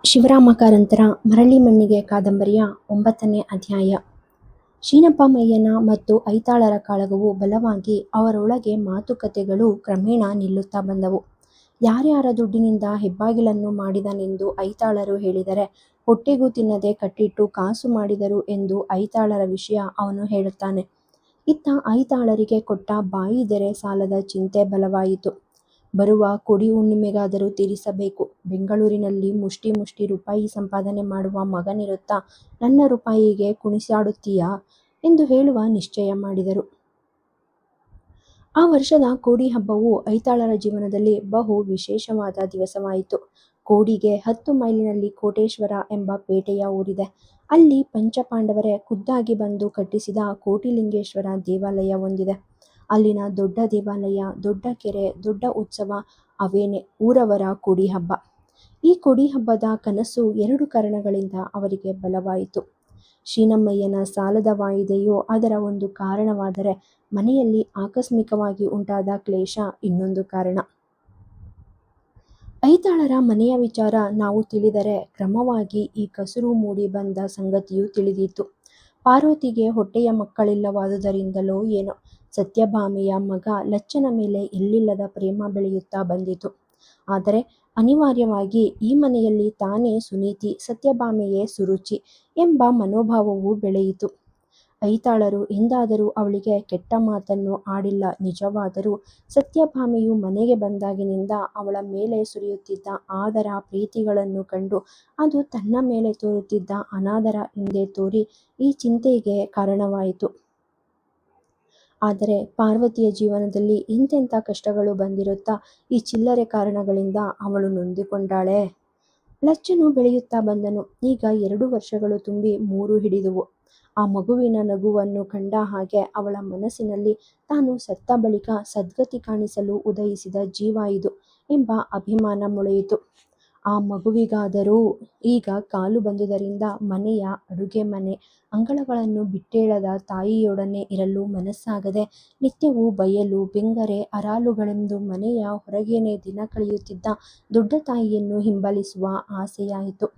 ಶಿವರಾಮ ಕಾರಂತರ ಮರಳಿ ಮಣ್ಣಿಗೆ ಕಾದಂಬರಿಯ 9ನೇ ಅಧ್ಯಾಯ. ಶೀನಪ್ಪಮಯ್ಯನ ಮತ್ತು ಐತಾಳರ ಕಾಳಗವು ಬಲವಾಗಿ ಅವರೊಳಗೆ ಮಾತುಕತೆಗಳು ಕ್ರಮೇಣ ನಿಲ್ಲುತ್ತಾ ಬಂದವು. ಯಾರ್ಯಾರ ದುಡ್ಡಿನಿಂದ ಹೆಬ್ಬಾಗಿಲನ್ನು ಮಾಡಿದನೆಂದು ಐತಾಳರು ಹೇಳಿದರೆ, ಹೊಟ್ಟೆಗೂ ತಿನ್ನದೆ ಕಟ್ಟಿಟ್ಟು ಕಾಸು ಮಾಡಿದರು ಎಂದು ಐತಾಳರ ವಿಷಯ ಅವನು ಹೇಳುತ್ತಾನೆ. ಇತ್ತ ಐತಾಳರಿಗೆ ಕೊಟ್ಟ ಬಾಯಿದೆರೆ ಸಾಲದ ಚಿಂತೆ ಬಲವಾಯಿತು. ಬರುವ ಕೊಡಿ ಹುಣ್ಣಿಮೆಗಾದರೂ ತೀರಿಸಬೇಕು. ಬೆಂಗಳೂರಿನಲ್ಲಿ ಮುಷ್ಟಿ ಮುಷ್ಟಿ ರೂಪಾಯಿ ಸಂಪಾದನೆ ಮಾಡುವ ಮಗನಿರುತ್ತಾ ನನ್ನ ರೂಪಾಯಿಗೆ ಕುಣಿಸಾಡುತ್ತೀಯಾ ಎಂದು ಹೇಳುವ ನಿಶ್ಚಯ ಮಾಡಿದರು. ಆ ವರ್ಷದ ಕೋಡಿ ಹಬ್ಬವು ಐತಾಳರ ಜೀವನದಲ್ಲಿ ಬಹು ವಿಶೇಷವಾದ ದಿವಸವಾಯಿತು. ಕೋಡಿಗೆ 10 ಮೈಲಿನಲ್ಲಿ ಕೋಟೇಶ್ವರ ಎಂಬ ಪೇಟೆಯ ಊರಿದೆ. ಅಲ್ಲಿ ಪಂಚಪಾಂಡವರೇ ಖುದ್ದಾಗಿ ಬಂದು ಕಟ್ಟಿಸಿದ ಕೋಟಿಲಿಂಗೇಶ್ವರ ದೇವಾಲಯ ಒಂದಿದೆ. ಅಲ್ಲಿನ ದೊಡ್ಡ ದೇವಾಲಯ, ದೊಡ್ಡ ಕೆರೆ, ದೊಡ್ಡ ಉತ್ಸವ ಅವೇನೆ ಊರವರ ಕೋಡಿ ಹಬ್ಬ. ಈ ಕೋಡಿ ಹಬ್ಬದ ಕನಸು 2 ಕಾರಣಗಳಿಂದ ಅವರಿಗೆ ಬಲವಾಯಿತು. ಶೀನಮ್ಮಯ್ಯನ ಸಾಲದ ವಾಯಿದೆಯು ಅದರ ಒಂದು ಕಾರಣವಾದರೆ, ಮನೆಯಲ್ಲಿ ಆಕಸ್ಮಿಕವಾಗಿ ಉಂಟಾದ ಕ್ಲೇಶ ಇನ್ನೊಂದು ಕಾರಣ. ಐತಾಳರ ಮನೆಯ ವಿಚಾರ ನಾವು ತಿಳಿದರೆ ಕ್ರಮವಾಗಿ ಈ ಕಸುರು ಮೂಡಿ ಬಂದ ಸಂಗತಿಯು ತಿಳಿದೀತು. ಪಾರ್ವತಿಗೆ ಹೊಟ್ಟೆಯ ಮಕ್ಕಳಿಲ್ಲವಾದುದರಿಂದಲೋ ಏನೋ ಸತ್ಯಭಾಮೆಯ ಮಗ ಲಚ್ಚನ ಮೇಲೆ ಎಲ್ಲಿಲ್ಲದ ಪ್ರೇಮ ಬೆಳೆಯುತ್ತಾ ಬಂದಿತು. ಆದರೆ ಅನಿವಾರ್ಯವಾಗಿ ಈ ಮನೆಯಲ್ಲಿ ತಾನೇ ಸುನೀತಿ, ಸತ್ಯಭಾಮೆಯೇ ಸುರುಚಿ ಎಂಬ ಮನೋಭಾವವು ಬೆಳೆಯಿತು. ಐತಾಳರು ಎಂದಾದರೂ ಅವಳಿಗೆ ಕೆಟ್ಟ ಮಾತನ್ನು ಆಡಿಲ್ಲ. ನಿಜವಾದರೂ ಸತ್ಯಭಾಮೆಯು ಮನೆಗೆ ಬಂದಾಗಿನಿಂದ ಅವಳ ಮೇಲೆ ಸುರಿಯುತ್ತಿದ್ದ ಆದರ ಪ್ರೀತಿಗಳನ್ನು ಕಂಡು ಅದು ತನ್ನ ಮೇಲೆ ತೋರುತ್ತಿದ್ದ ಅನಾದರ ಹಿಂದೆ ತೋರಿ ಈ ಚಿಂತೆಗೆ ಕಾರಣವಾಯಿತು. ಆದರೆ ಪಾರ್ವತಿಯ ಜೀವನದಲ್ಲಿ ಎಂತೆಂಥ ಕಷ್ಟಗಳು ಬಂದಿರುತ್ತಾ ಈ ಚಿಲ್ಲರೆ ಕಾರಣಗಳಿಂದ ಅವಳು ನೊಂದುಕೊಂಡಾಳೆ. ಲಚ್ಚನು ಬೆಳೆಯುತ್ತಾ ಬಂದನು. ಈಗ 2 ವರ್ಷಗಳು ತುಂಬಿ 3 ಹಿಡಿದುವು. ಆ ಮಗುವಿನ ನಗುವನ್ನು ಕಂಡ ಹಾಗೆ ಅವಳ ಮನಸ್ಸಿನಲ್ಲಿ ತಾನು ಸತ್ತ ಬಳಿಕ ಸದ್ಗತಿ ಕಾಣಿಸಲು ಉದಯಿಸಿದ ಜೀವ ಇದು ಎಂಬ ಅಭಿಮಾನ ಮೊಳೆಯಿತು. ಆ ಮಗುವಿಗಾದರೂ ಈಗ ಕಾಲು ಬಂದುದರಿಂದ ಮನೆಯ ಅಡುಗೆ ಮನೆ ಅಂಗಳಗಳನ್ನು ಬಿಟ್ಟೇಳದ ತಾಯಿಯೊಡನೆ ಇರಲು ಮನಸ್ಸಾಗದೆ ನಿತ್ಯವೂ ಬಯಲು, ಬೆಂಗರೆ, ಅರಾಲುಗಳೆಂದು ಮನೆಯ ಹೊರಗೇನೆ ದಿನ ಕಳೆಯುತ್ತಿದ್ದ ದೊಡ್ಡ ತಾಯಿಯನ್ನು ಹಿಂಬಾಲಿಸುವ ಆಸೆಯಾಯಿತು.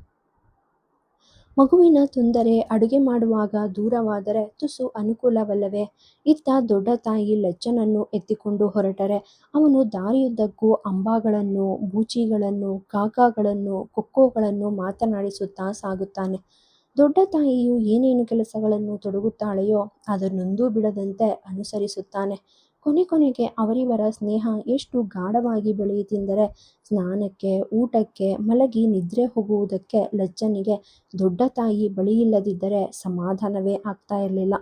ಮಗುವಿನ ತೊಂದರೆ ಅಡುಗೆ ಮಾಡುವಾಗ ದೂರವಾದರೆ ತುಸು ಅನುಕೂಲವಲ್ಲವೇ? ಇತ್ತ ದೊಡ್ಡ ತಾಯಿ ಲಚ್ಚನನ್ನು ಎತ್ತಿಕೊಂಡು ಹೊರಟರೆ ಅವನು ದಾರಿಯುದ್ದಕ್ಕೂ ಅಂಬಾಗಳನ್ನು, ಬೂಚಿಗಳನ್ನು, ಕಾಕಾಗಳನ್ನು, ಕೊಕ್ಕೋಗಳನ್ನು ಮಾತನಾಡಿಸುತ್ತಾ ಸಾಗುತ್ತಾನೆ. ದೊಡ್ಡ ತಾಯಿಯು ಏನೇನು ಕೆಲಸಗಳನ್ನು ತೊಡಗುತ್ತಾಳೆಯೋ ಅದನ್ನೊಂದೂ ಬಿಡದಂತೆ ಅನುಸರಿಸುತ್ತಾನೆ. ಕೊನೆಗೆ ಅವರಿವರ ಸ್ನೇಹ ಎಷ್ಟು ಗಾಢವಾಗಿ ಬೆಳೆಯಿತೆಂದರೆ, ಸ್ನಾನಕ್ಕೆ, ಊಟಕ್ಕೆ, ಮಲಗಿ ನಿದ್ರೆ ಹೋಗುವುದಕ್ಕೆ ಲಚ್ಚನಿಗೆ ದೊಡ್ಡ ತಾಯಿ ಬಳಿಯಿಲ್ಲದಿದ್ದರೆ ಸಮಾಧಾನವೇ ಆಗ್ತಾ ಇರಲಿಲ್ಲ.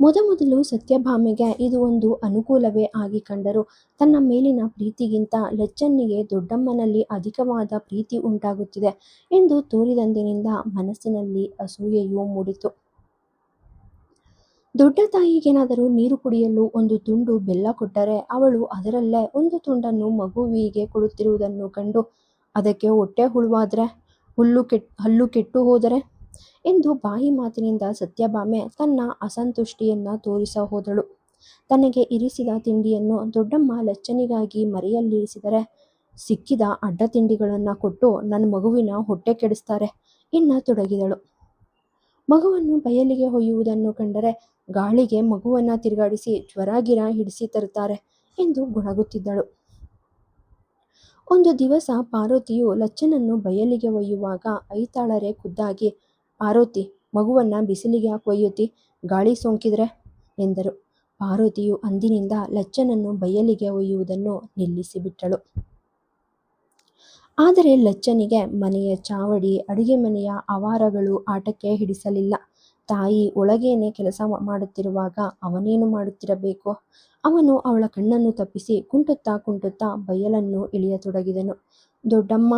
ಮೊದಮೊದಲು ಸತ್ಯಭಾಮೆಗೆ ಇದು ಒಂದು ಅನುಕೂಲವೇ ಆಗಿ ಕಂಡರೂ ತನ್ನ ಮೇಲಿನ ಪ್ರೀತಿಗಿಂತ ಲಚ್ಚನಿಗೆ ದೊಡ್ಡಮ್ಮನಲ್ಲಿ ಅಧಿಕವಾದ ಪ್ರೀತಿ ಉಂಟಾಗುತ್ತಿದೆ ಎಂದು ತೋರಿದಂದಿನಿಂದ ಮನಸ್ಸಿನಲ್ಲಿ ಅಸೂಯೆಯೂ ಮೂಡಿತು. ದೊಡ್ಡ ತಾಯಿಗೇನಾದರೂ ನೀರು ಕುಡಿಯಲು ಒಂದು ತುಂಡು ಬೆಲ್ಲ ಕೊಟ್ಟರೆ ಅವಳು ಅದರಲ್ಲೇ ಒಂದು ತುಂಡನ್ನು ಮಗುವಿಗೆ ಕೊಡುತ್ತಿರುವುದನ್ನು ಕಂಡು, ಅದಕ್ಕೆ ಹೊಟ್ಟೆ ಹುಳುವಾದರೆ, ಹಲ್ಲು ಕೆಟ್ಟು ಹೋದರೆ ಎಂದು ಬಾಯಿ ಮಾತಿನಿಂದ ಸತ್ಯಭಾಮೆ ತನ್ನ ಅಸಂತುಷ್ಟಿಯನ್ನು ತೋರಿಸ ಹೋದಳು. ತನಗೆ ಇರಿಸಿದ ತಿಂಡಿಯನ್ನು ದೊಡ್ಡಮ್ಮ ಲಚ್ಚನಿಗಾಗಿ ಮರೆಯಲ್ಲಿರಿಸಿದರೆ, ಸಿಕ್ಕಿದ ಅಡ್ಡ ತಿಂಡಿಗಳನ್ನು ಕೊಟ್ಟು ನನ್ನ ಮಗುವಿನ ಹೊಟ್ಟೆ ಕೆಡಿಸ್ತಾರೆ ಎನ್ನತೊಡಗಿದಳು. ಮಗುವನ್ನು ಬಯಲಿಗೆ ಒಯ್ಯುವುದನ್ನು ಕಂಡರೆ ಗಾಳಿಗೆ ಮಗುವನ್ನು ತಿರುಗಾಡಿಸಿ ಜ್ವರ ಗಿರ ಹಿಡಿಸಿ ತರುತ್ತಾರೆ ಎಂದು ಗೊಣಗುತ್ತಿದ್ದಳು. ಒಂದು ದಿವಸ ಪಾರ್ವತಿಯು ಲಚ್ಚನನ್ನು ಬಯಲಿಗೆ ಒಯ್ಯುವಾಗ ಐತಾಳರೇ ಖುದ್ದಾಗಿ, ಪಾರ್ವತಿ, ಮಗುವನ್ನು ಬಿಸಿಲಿಗೆ ಯಾಕೆ ಒಯ್ಯುತ್ತಿ? ಗಾಳಿ ಸೋಂಕಿದ್ರೆ ಎಂದರು. ಪಾರ್ವತಿಯು ಅಂದಿನಿಂದ ಲಚ್ಚನನ್ನು ಬಯಲಿಗೆ ಒಯ್ಯುವುದನ್ನು ನಿಲ್ಲಿಸಿಬಿಟ್ಟಳು. ಆದರೆ ಲಚ್ಚನಿಗೆ ಮನೆಯ ಚಾವಡಿ, ಅಡುಗೆ ಮನೆಯ ಆವಾರಗಳು ಆಟಕ್ಕೆ ಹಿಡಿಸಲಿಲ್ಲ. ತಾಯಿ ಒಳಗೇನೆ ಕೆಲಸ ಮಾಡುತ್ತಿರುವಾಗ ಅವನೇನು ಮಾಡುತ್ತಿರಬೇಕು? ಅವನು ಅವಳ ಕಣ್ಣನ್ನು ತಪ್ಪಿಸಿ ಕುಂಟುತ್ತಾ ಬಯಲನ್ನು ಇಳಿಯತೊಡಗಿದನು. ದೊಡ್ಡಮ್ಮ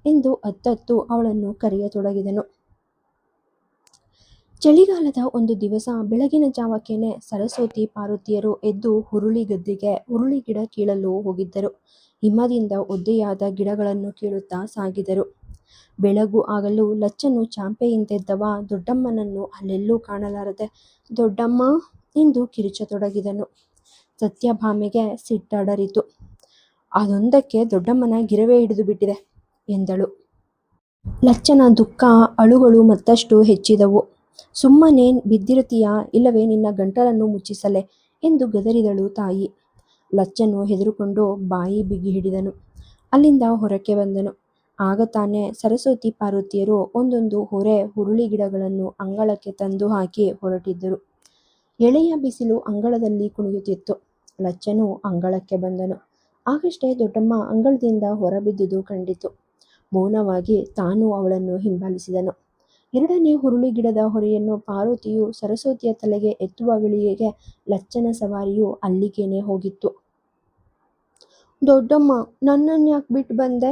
ಎಂದು ಅತ್ತತ್ತು ಅವಳನ್ನು ಕರೆಯತೊಡಗಿದನು. ಚಳಿಗಾಲದ ಒಂದು ದಿವಸ ಬೆಳಗಿನ ಜಾವಕ್ಕೇನೆ ಸರಸ್ವತಿ ಪಾರ್ವತಿಯರು ಎದ್ದು ಹುರುಳಿ ಗದ್ದೆಗೆ ಹುರುಳಿ ಗಿಡ ಕೀಳಲು ಹೋಗಿದ್ದರು. ಹಿಮದಿಂದ ಒದ್ದೆಯಾದ ಗಿಡಗಳನ್ನು ಕೀಳುತ್ತಾ ಸಾಗಿದರು. ಬೆಳಗು ಆಗಲು ಲಚ್ಚನು ಚಾಂಪೆಯಿಂದೆದ್ದವ ದೊಡ್ಡಮ್ಮನನ್ನು ಅಲ್ಲೆಲ್ಲೂ ಕಾಣಲಾರದೆ ದೊಡ್ಡಮ್ಮ ಎಂದು ಕಿರುಚತೊಡಗಿದನು. ಸತ್ಯಭಾಮೆಗೆ ಸಿಟ್ಟಡರಿತು. ಅದೊಂದಕ್ಕೆ ದೊಡ್ಡಮ್ಮನ ಗಿರವೇ ಹಿಡಿದು ಬಿಟ್ಟಿದೆ ಎಂದಳು. ಲಚ್ಚನ ದುಃಖ ಅಳುಗಳು ಮತ್ತಷ್ಟು ಹೆಚ್ಚಿದವು. ಸುಮ್ಮನೆ ಬಿದ್ದಿರುತ್ತೀಯಾ, ಇಲ್ಲವೇ ನಿನ್ನ ಗಂಟಲನ್ನು ಮುಚ್ಚಿಸಲೆ ಎಂದು ಗದರಿದಳು ತಾಯಿ. ಲಚ್ಚನು ಹೆದರಿಕೊಂಡು ಬಾಯಿ ಬಿಗಿ ಹಿಡಿದನು. ಅಲ್ಲಿಂದ ಹೊರಕ್ಕೆ ಬಂದನು. ಆಗ ತಾನೇ ಸರಸ್ವತಿ ಪಾರ್ವತಿಯರು ಒಂದೊಂದು ಹೊರೆ ಹುರುಳಿ ಗಿಡಗಳನ್ನು ಅಂಗಳಕ್ಕೆ ತಂದು ಹಾಕಿ ಹೊರಟಿದ್ದರು. ಎಳೆಯ ಬಿಸಿಲು ಅಂಗಳದಲ್ಲಿ ಕುಣಿಯುತ್ತಿತ್ತು. ಲಚ್ಚನು ಅಂಗಳಕ್ಕೆ ಬಂದನು. ಆಗಷ್ಟೇ ದೊಡ್ಡಮ್ಮ ಅಂಗಳದಿಂದ ಹೊರಬಿದ್ದುದು ಕಂಡಿತು. ಮೌನವಾಗಿ ತಾನು ಅವಳನ್ನು ಹಿಂಬಾಲಿಸಿದನು. ಎರಡನೇ ಹುರುಳಿ ಗಿಡದ ಹೊರೆಯನ್ನು ಪಾರ್ವತಿಯು ಸರಸ್ವತಿಯ ತಲೆಗೆ ಎತ್ತುವ ವೇಳೆಗೆ ಲಚ್ಚನ ಸವಾರಿಯು ಅಲ್ಲಿಗೇನೆ ಹೋಗಿತ್ತು. ದೊಡ್ಡಮ್ಮ, ನನ್ನನ್ಯಾಕ್ ಬಿಟ್ಟು ಬಂದೆ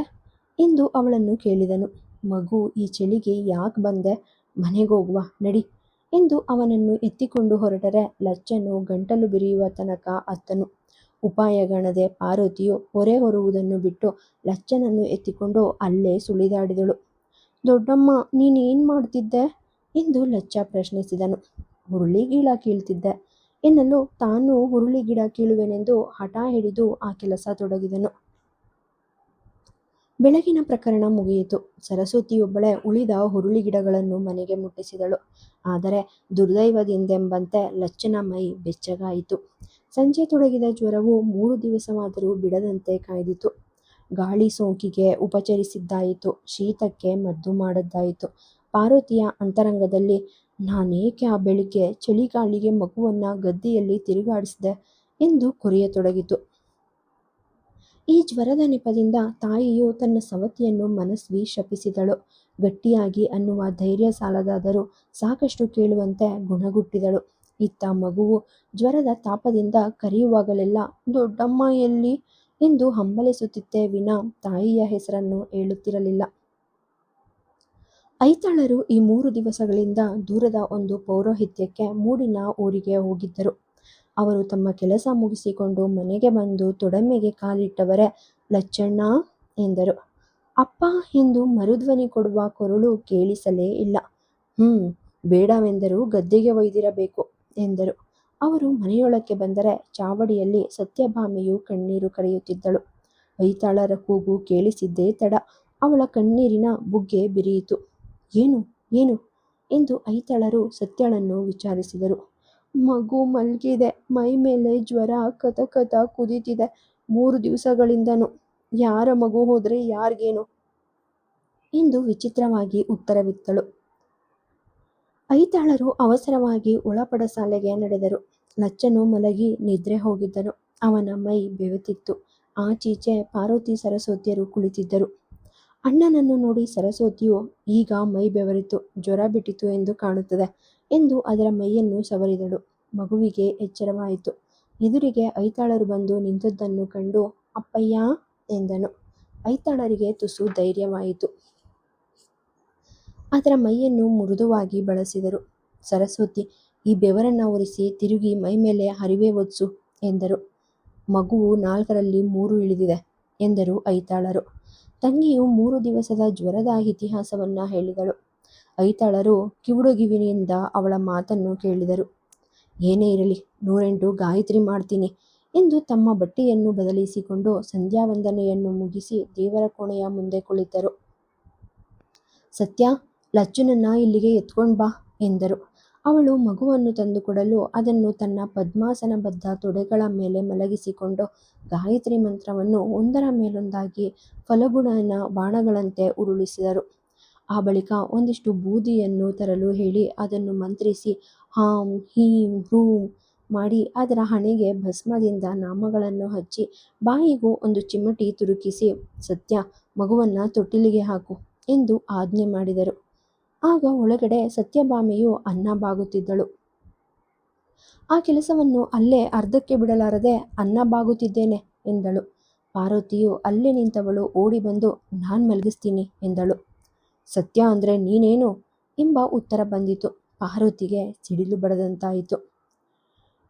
ಎಂದು ಅವಳನ್ನು ಕೇಳಿದನು. ಮಗು, ಈ ಚಳಿಗೆ ಯಾಕೆ ಬಂದೆ? ಮನೆಗೋಗುವ ನಡಿ ಎಂದು ಅವನನ್ನು ಎತ್ತಿಕೊಂಡು ಹೊರಟರೆ ಲಚ್ಚನು ಗಂಟಲು ಬಿರಿಯುವ ತನಕ ಅತ್ತನು. ಉಪಾಯಗಾಣದೆ ಪಾರ್ವತಿಯು ಹೊರೆ ಹೊರುವುದನ್ನು ಬಿಟ್ಟು ಲಚ್ಚನನ್ನು ಎತ್ತಿಕೊಂಡು ಅಲ್ಲೇ ಸುಳಿದಾಡಿದಳು. ದೊಡ್ಡಮ್ಮ, ನೀನೇನು ಮಾಡ್ತಿದ್ದೆ ಎಂದು ಲಚ್ಚ ಪ್ರಶ್ನಿಸಿದನು. ಹುರುಳಿ ಗಿಡ ಕೀಳ್ತಿದ್ದೆ ಎನ್ನಲು ತಾನು ಹುರುಳಿ ಗಿಡ ಕೀಳುವೆನೆಂದು ಹಠ ಹಿಡಿದು ಆ ಕೆಲಸ ತೊಡಗಿದನು. ಬೆಳಗಿನ ಪ್ರಕರಣ ಮುಗಿಯಿತು. ಸರಸ್ವತಿಯೊಬ್ಬಳೇ ಉಳಿದ ಹುರುಳಿ ಗಿಡಗಳನ್ನು ಮನೆಗೆ ಮುಟ್ಟಿಸಿದಳು. ಆದರೆ ದುರ್ದೈವದಿಂದೆಂಬಂತೆ ಲಚ್ಚನ ಮೈ ಬೆಚ್ಚಗಾಯಿತು. ಸಂಜೆ ತೊಡಗಿದ ಜ್ವರವು 3 ದಿವಸವಾದರೂ ಬಿಡದಂತೆ ಕಾಯ್ದಿತು. ಗಾಳಿ ಸೋಂಕಿಗೆ ಉಪಚರಿಸಿದ್ದಾಯಿತು, ಶೀತಕ್ಕೆ ಮದ್ದು ಮಾಡದ್ದಾಯಿತು. ಪಾರ್ವತಿಯ ಅಂತರಂಗದಲ್ಲಿ ನಾನೇಕೆ ಆ ಬೆಳಿಗ್ಗೆ ಚಳಿಗಾಳಿಗೆ ಮಗುವನ್ನ ಗದ್ದೆಯಲ್ಲಿ ತಿರುಗಾಡಿಸಿದೆ ಎಂದು ಕೊರೆಯತೊಡಗಿತು. ಈ ಜ್ವರದ ನೆಪದಿಂದ ತಾಯಿಯು ತನ್ನ ಸವತಿಯನ್ನು ಮನಸ್ವಿ ಶಪಿಸಿದಳು. ಗಟ್ಟಿಯಾಗಿ ಅನ್ನುವ ಧೈರ್ಯ ಸಾಲದಾದರೂ ಸಾಕಷ್ಟು ಕೇಳುವಂತೆ ಗುಣಗುಟ್ಟಿದಳು. ಇತ್ತ ಮಗುವು ಜ್ವರದ ತಾಪದಿಂದ ಕರೆಯುವಾಗಲೆಲ್ಲ ದೊಡ್ಡಮ್ಮ ಎಲ್ಲಿ ಎಂದು ಹಂಬಲಿಸುತ್ತಿತ್ತೇ ವಿನಾ ತಾಯಿಯ ಹೆಸರನ್ನು ಹೇಳುತ್ತಿರಲಿಲ್ಲ. ಐತಾಳರು ಈ 3 ದಿವಸಗಳಿಂದ ದೂರದ ಒಂದು ಪೌರೋಹಿತ್ಯಕ್ಕೆ ಮೂಡಿನ ಊರಿಗೆ ಹೋಗಿದ್ದರು. ಅವರು ತಮ್ಮ ಕೆಲಸ ಮುಗಿಸಿಕೊಂಡು ಮನೆಗೆ ಬಂದು ತೊಡೆಮೆಗೆ ಕಾಲಿಟ್ಟವರೇ ಲಚ್ಚಣ್ಣ ಎಂದರು. ಅಪ್ಪ ಎಂದು ಮರುಧ್ವನಿ ಕೊಡುವ ಕೊರಳು ಕೇಳಿಸಲೇ ಇಲ್ಲ. ಬೇಡವೆಂದರೂ ಗದ್ದೆಗೆ ಒಯ್ದಿರಬೇಕು ಎಂದರು. ಅವರು ಮನೆಯೊಳಕ್ಕೆ ಬಂದರೆ ಚಾವಡಿಯಲ್ಲಿ ಸತ್ಯಭಾಮೆಯು ಕಣ್ಣೀರು ಕರೆಯುತ್ತಿದ್ದಳು. ಐತಾಳರ ಕೂಗು ಕೇಳಿಸಿದ್ದೇ ತಡ. ಅವಳ ಕಣ್ಣೀರಿನ ಬುಗ್ಗೆ ಬಿರಿಯಿತು. ಏನು ಏನು ಎಂದು ಐತಾಳರು ಸತ್ಯಳನ್ನು ವಿಚಾರಿಸಿದರು. ಮಗು ಮಲ್ಗಿದೆ, ಮೈ ಮೇಲೆ ಜ್ವರ ಕತ ಕುದೀತಿದೆ 3 ದಿವಸಗಳಿಂದನೂ. ಯಾರ ಮಗು ಹೋದ್ರೆ ಯಾರಿಗೇನು ಎಂದು ವಿಚಿತ್ರವಾಗಿ ಉತ್ತರವಿತ್ತಳು. ಐತಾಳರು ಅವಸರವಾಗಿ ಒಳಪಡಸಾಲೆಗೆ ನಡೆದರು. ಲಚ್ಚನು ಮಲಗಿ ನಿದ್ರೆ ಹೋಗಿದ್ದನು. ಅವನ ಮೈ ಬೆವೆತಿತ್ತು. ಆಚೀಚೆ ಪಾರ್ವತಿ ಸರಸ್ವತಿಯರು ಕುಳಿತಿದ್ದರು. ಅಣ್ಣನನ್ನು ನೋಡಿ ಸರಸ್ವತಿಯು, ಈಗ ಮೈ ಬೆವರಿತು, ಜ್ವರ ಬಿಟ್ಟಿತು ಎಂದು ಕಾಣುತ್ತದೆ ಎಂದು ಅದರ ಮೈಯನ್ನು ಸವರಿದಳು. ಮಗುವಿಗೆ ಎಚ್ಚರವಾಯಿತು. ಎದುರಿಗೆ ಐತಾಳರು ಬಂದು ನಿಂತದ್ದನ್ನು ಕಂಡು ಅಪ್ಪಯ್ಯ ಎಂದನು. ಐತಾಳರಿಗೆ ತುಸು ಧೈರ್ಯವಾಯಿತು. ಅದರ ಮೈಯನ್ನು ಮೃದುವಾಗಿ ಬಳಸಿದರು. ಸರಸ್ವತಿ, ಈ ಬೆವರನ್ನ ಒರೆಸಿ ತಿರುಗಿ ಮೈ ಮೇಲೆ ಹರಿವೆ ಒದ್ಸು ಎಂದರು. ಮಗುವು 4ರಲ್ಲಿ 3 ಇಳಿದಿದೆ ಎಂದರು ಐತಾಳರು. ತಂಗಿಯು 3 ದಿವಸದ ಜ್ವರದ ಇತಿಹಾಸವನ್ನ ಹೇಳಿದಳು. ಐತಾಳರು ಕಿವುಡುಗಿವಿನಿಂದ ಅವಳ ಮಾತನ್ನು ಕೇಳಿದರು. ಏನೇ ಇರಲಿ 108 ಗಾಯತ್ರಿ ಮಾಡ್ತೀನಿ ಎಂದು ತಮ್ಮ ಬಟ್ಟೆಯನ್ನು ಬದಲಿಸಿಕೊಂಡು ಸಂಧ್ಯಾವಂದನೆಯನ್ನು ಮುಗಿಸಿ ದೇವರ ಕೋಣೆಯ ಮುಂದೆ ಕುಳಿತರು. ಸತ್ಯ, ಲಚ್ಚುನನ್ನ ಇಲ್ಲಿಗೆ ಎತ್ಕೊಂಡ್ ಬಾ ಎಂದರು. ಅವಳು ಮಗುವನ್ನು ತಂದುಕೊಡಲು ಅದನ್ನು ತನ್ನ ಪದ್ಮಾಸನಬದ್ಧ ತೊಡೆಗಳ ಮೇಲೆ ಮಲಗಿಸಿಕೊಂಡು ಗಾಯತ್ರಿ ಮಂತ್ರವನ್ನು ಒಂದರ ಮೇಲೊಂದಾಗಿ ಫಲಗುಣನ ಬಾಣಗಳಂತೆ ಉರುಳಿಸಿದರು. ಆ ಬಳಿಕ ಒಂದಿಷ್ಟು ಬೂದಿಯನ್ನು ತರಲು ಹೇಳಿ ಅದನ್ನು ಮಂತ್ರಿಸಿ ಹಾಂ ಹೀಂ ಹ್ರೂಂ ಮಾಡಿ ಅದರ ಹಣೆಗೆ ಭಸ್ಮದಿಂದ ನಾಮಗಳನ್ನು ಹಚ್ಚಿ ಬಾಯಿಗೂ ಒಂದು ಚಿಮಟಿ ತುರುಕಿಸಿ ಸತ್ಯ, ಮಗುವನ್ನ ತೊಟ್ಟಿಲಿಗೆ ಹಾಕು ಎಂದು ಆಜ್ಞೆ ಮಾಡಿದರು. ಆಗ ಒಳಗಡೆ ಸತ್ಯಭಾಮೆಯು ಅನ್ನ ಬಾಗುತ್ತಿದ್ದಳು. ಆ ಕೆಲಸವನ್ನು ಅಲ್ಲೇ ಅರ್ಧಕ್ಕೆ ಬಿಡಲಾರದೆ ಅನ್ನ ಬಾಗುತ್ತಿದ್ದೇನೆ ಎಂದಳು. ಪಾರ್ವತಿಯು ಅಲ್ಲೇ ನಿಂತವಳು ಓಡಿ ಬಂದು ನಾನ್ ಮಲಗಿಸ್ತೀನಿ ಎಂದಳು. ಸತ್ಯ ಅಂದ್ರೆ ನೀನೇನು ಎಂಬ ಉತ್ತರ ಬಂದಿತು. ಪಾರ್ವತಿಗೆ ಸಿಡಿಲು ಬಡದಂತಾಯಿತು.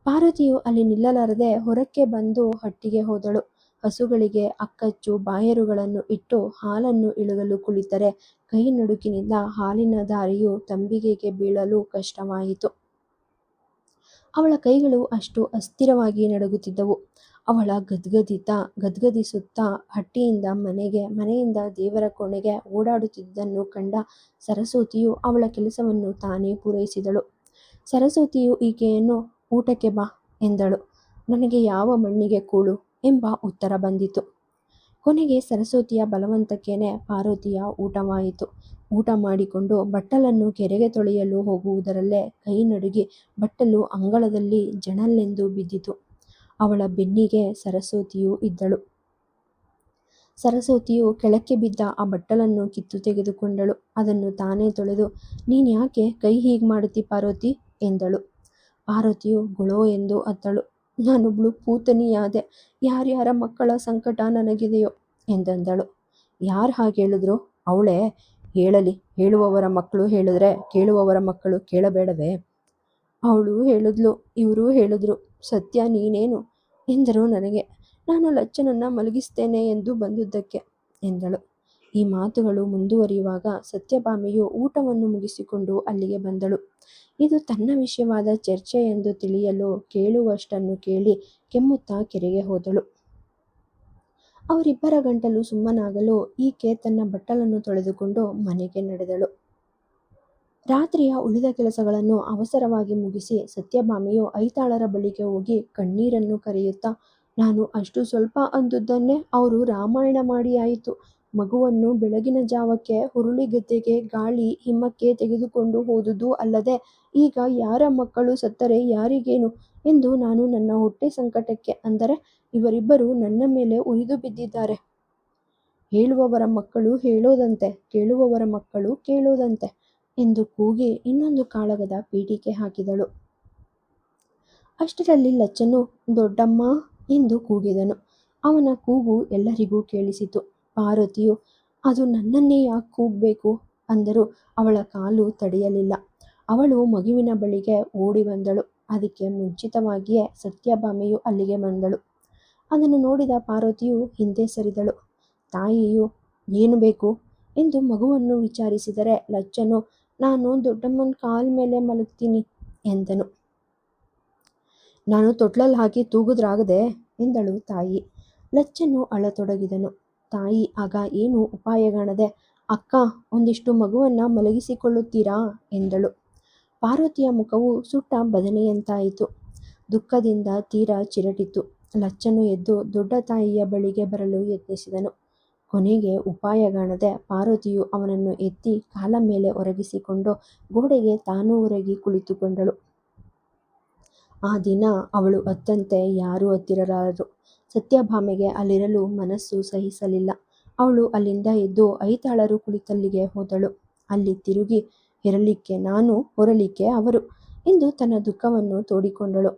ಪಾರ್ವತಿಯು ಅಲ್ಲಿ ನಿಲ್ಲಲಾರದೆ ಹೊರಕ್ಕೆ ಬಂದು ಹಟ್ಟಿಗೆ ಹೋದಳು. ಹಸುಗಳಿಗೆ ಅಕ್ಕಚ್ಚು ಬಾಯರುಗಳನ್ನು ಇಟ್ಟು ಹಾಲನ್ನು ಇಳುಗಲು ಕುಳಿತರೆ ಕೈ ನಡುಕಿನಿಂದ ಹಾಲಿನ ಧಾರೆಯು ತಂಬಿಗೆಗೆ ಬೀಳಲು ಕಷ್ಟವಾಯಿತು. ಅವಳ ಕೈಗಳು ಅಷ್ಟು ಅಸ್ಥಿರವಾಗಿ ನಡುಗುತ್ತಿದ್ದವು. ಅವಳ ಗದ್ಗದಿಸುತ್ತಾ ಹಟ್ಟಿಯಿಂದ ಮನೆಗೆ, ಮನೆಯಿಂದ ದೇವರ ಕೋಣೆಗೆ ಓಡಾಡುತ್ತಿದ್ದುದನ್ನು ಕಂಡ ಸರಸ್ವತಿಯು ಅವಳ ಕೆಲಸವನ್ನು ತಾನೇ ಪೂರೈಸಿದಳು. ಸರಸ್ವತಿಯು ಈಕೆಯನ್ನು ಊಟಕ್ಕೆ ಬಾ ಎಂದಳು. ನನಗೆ ಯಾವ ಮಣ್ಣಿಗೆ ಕೂಳು ಎಂಬ ಉತ್ತರ ಬಂದಿತು. ಕೊನೆಗೆ ಸರಸ್ವತಿಯ ಬಲವಂತಕ್ಕೇನೆ ಪಾರ್ವತಿಯ ಊಟವಾಯಿತು. ಊಟ ಮಾಡಿಕೊಂಡು ಬಟ್ಟಲನ್ನು ಕೆರೆಗೆ ತೊಳೆಯಲು ಹೋಗುವುದರಲ್ಲೇ ಕೈ ನಡುಗಿ ಬಟ್ಟಲು ಅಂಗಳದಲ್ಲಿ ಜಣಲೆಂದು ಬಿದ್ದಿತು. ಅವಳ ಬೆನ್ನಿಗೆ ಸರಸ್ವತಿಯು ಇದ್ದಳು. ಸರಸ್ವತಿಯು ಕೆಳಕ್ಕೆ ಬಿದ್ದ ಆ ಬಟ್ಟಲನ್ನು ಕಿತ್ತು ತೆಗೆದುಕೊಂಡಳು. ಅದನ್ನು ತಾನೇ ತೊಳೆದು, ನೀನ್ಯಾಕೆ ಕೈ ಹೀಗೆ ಮಾಡುತ್ತಿ ಪಾರ್ವತಿ ಎಂದಳು. ಪಾರ್ವತಿಯು ಗೊಳೋ ಎಂದು ಅತ್ತಳು. ನಾನೊಬ್ಳು ಪೂತನಿಯಾದೆ, ಯಾರ್ಯಾರ ಮಕ್ಕಳ ಸಂಕಟ ನನಗಿದೆಯೋ ಎಂದಳು. ಯಾರು ಹಾಗೆ ಹೇಳಿದ್ರು? ಅವಳೇ ಹೇಳಲಿ, ಹೇಳುವವರ ಮಕ್ಕಳು ಹೇಳಿದ್ರೆ ಕೇಳುವವರ ಮಕ್ಕಳು ಕೇಳಬೇಡವೇ? ಅವಳು ಹೇಳಿದ್ಲು, ಇವರು ಹೇಳಿದ್ರು, ಸತ್ಯ ನೀನೇನು ಎಂದರು ನನಗೆ. ನಾನು ಲಚ್ಚನನ್ನ ಮಲಗಿಸ್ತೇನೆ ಎಂದು ಬಂದುದಕ್ಕೆ ಎಂದಳು. ಈ ಮಾತುಗಳು ಮುಂದುವರಿಯುವಾಗ ಸತ್ಯಭಾಮೆಯು ಊಟವನ್ನು ಮುಗಿಸಿಕೊಂಡು ಅಲ್ಲಿಗೆ ಬಂದಳು. ಇದು ತನ್ನ ವಿಷಯವಾದ ಚರ್ಚೆ ಎಂದು ತಿಳಿಯಲು ಕೇಳುವಷ್ಟನ್ನು ಕೇಳಿ ಕೆಮ್ಮುತ್ತಾ ಕೆರೆಗೆ ಹೋದಳು. ಅವರಿಬ್ಬರ ಗಂಟಲು ಸುಮ್ಮನಾಗಲು ಈಕೆ ತನ್ನ ಬಟ್ಟಲನ್ನು ತೊಳೆದುಕೊಂಡು ಮನೆಗೆ ನಡೆದಳು. ರಾತ್ರಿಯ ಉಳಿದ ಕೆಲಸಗಳನ್ನು ಅವಸರವಾಗಿ ಮುಗಿಸಿ ಸತ್ಯಭಾಮೆಯು ಐತಾಳರ ಬಳಿಗೆ ಹೋಗಿ ಕಣ್ಣೀರನ್ನು ಕರೆಯುತ್ತಾ, ನಾನು ಅಷ್ಟು ಸ್ವಲ್ಪ ಅಂದುದನ್ನೇ ಅವರು ರಾಮಾಯಣ ಮಾಡಿ ಆಯಿತು. ಮಗುವನ್ನು ಬೆಳಗಿನ ಜಾವಕ್ಕೆ ಹುರುಳಿಗದ್ದೆಗೆ ಗಾಳಿ ಹಿಮಕ್ಕೆ ತೆಗೆದುಕೊಂಡು ಹೋದುದು ಅಲ್ಲದೆ ಈಗ ಯಾರ ಮಕ್ಕಳು ಸತ್ತರೆ ಯಾರಿಗೇನು ಎಂದು ನಾನು ನನ್ನ ಹೊಟ್ಟೆ ಸಂಕಟಕ್ಕೆ, ಅಂದರೆ ಇವರಿಬ್ಬರು ನನ್ನ ಮೇಲೆ ಉರಿದು ಬಿದ್ದಿದ್ದಾರೆ. ಹೇಳುವವರ ಮಕ್ಕಳು ಹೇಳೋದಂತೆ, ಕೇಳುವವರ ಮಕ್ಕಳು ಕೇಳೋದಂತೆ ಎಂದು ಕೂಗಿ ಇನ್ನೊಂದು ಕಾಳಗದ ಪೀಠಿಕೆ ಹಾಕಿದಳು. ಅಷ್ಟರಲ್ಲಿ ಲಚ್ಚನು ದೊಡ್ಡಮ್ಮ ಎಂದು ಕೂಗಿದನು. ಅವನ ಕೂಗು ಎಲ್ಲರಿಗೂ ಕೇಳಿಸಿತು. ಪಾರ್ವತಿಯು, ಅದು ನನ್ನನ್ನೇ ಯಾಕೆ ಕೂಗಬೇಕು ಅಂದರೂ ಅವಳ ಕಾಲು ತಡೆಯಲಿಲ್ಲ. ಅವಳು ಮಗುವಿನ ಬಳಿಗೆ ಓಡಿ ಬಂದಳು. ಅದಕ್ಕೆ ಮುಂಚಿತವಾಗಿಯೇ ಸತ್ಯಭಾಮೆಯು ಅಲ್ಲಿಗೆ ಬಂದಳು. ಅದನ್ನು ನೋಡಿದ ಪಾರ್ವತಿಯು ಹಿಂದೆ ಸರಿದಳು. ತಾಯಿಯು ಏನು ಬೇಕು ಎಂದು ಮಗುವನ್ನು ವಿಚಾರಿಸಿದರೆ ಲಚ್ಚನು, ನಾನು ದೊಡ್ಡಮ್ಮನ ಕಾಲ ಮೇಲೆ ಮಲಗ್ತೀನಿ ಎಂದನು. ನಾನು ತೊಟ್ಲಲ್ಲಿ ಹಾಕಿ ತೂಗುದ್ರಾಗದೆ ಎಂದಳು ತಾಯಿ. ಲಚ್ಚನು ಅಳತೊಡಗಿದನು. ತಾಯಿ ಆಗ ಏನು ಉಪಾಯಗಾಣದೆ, ಅಕ್ಕ ಒಂದಿಷ್ಟು ಮಗುವನ್ನ ಮಲಗಿಸಿಕೊಳ್ಳುತ್ತೀರಾ ಎಂದಳು. ಪಾರ್ವತಿಯ ಮುಖವು ಸುಟ್ಟ ಬದನೆಯಂತಾಯಿತು. ದುಃಖದಿಂದ ತೀರಾ ಚಿರಟಿತು. ಲಚ್ಚನು ಎದ್ದು ದೊಡ್ಡ ತಾಯಿಯ ಬಳಿಗೆ ಬರಲು ಯತ್ನಿಸಿದನು. ಕೊನೆಗೆ ಉಪಾಯಗಾಣದೆ ಪಾರ್ವತಿಯು ಅವನನ್ನು ಎತ್ತಿ ಕಾಲ ಮೇಲೆ ಒರಗಿಸಿಕೊಂಡು ಗೋಡೆಗೆ ತಾನೂ ಒರಗಿ ಕುಳಿತುಕೊಂಡಳು. ಆ ದಿನ ಅವಳು ಅತ್ತಂತೆ ಯಾರೂ ಹತ್ತಿರಲಾರರು. ಸತ್ಯಭಾಮೆಗೆ ಅಲ್ಲಿರಲು ಮನಸ್ಸು ಸಹಿಸಲಿಲ್ಲ. ಅವಳು ಅಲ್ಲಿಂದ ಎದ್ದು ಐತಾಳರು ಕುಳಿತಲ್ಲಿಗೆ ಹೋದಳು. ಅಲ್ಲಿ ತಿರುಗಿ, ಹೆರಲಿಕ್ಕೆ ನಾನು, ಹೊರಲಿಕ್ಕೆ ಅವರು ಎಂದು ತನ್ನ ದುಃಖವನ್ನು ತೋಡಿಕೊಂಡಳು.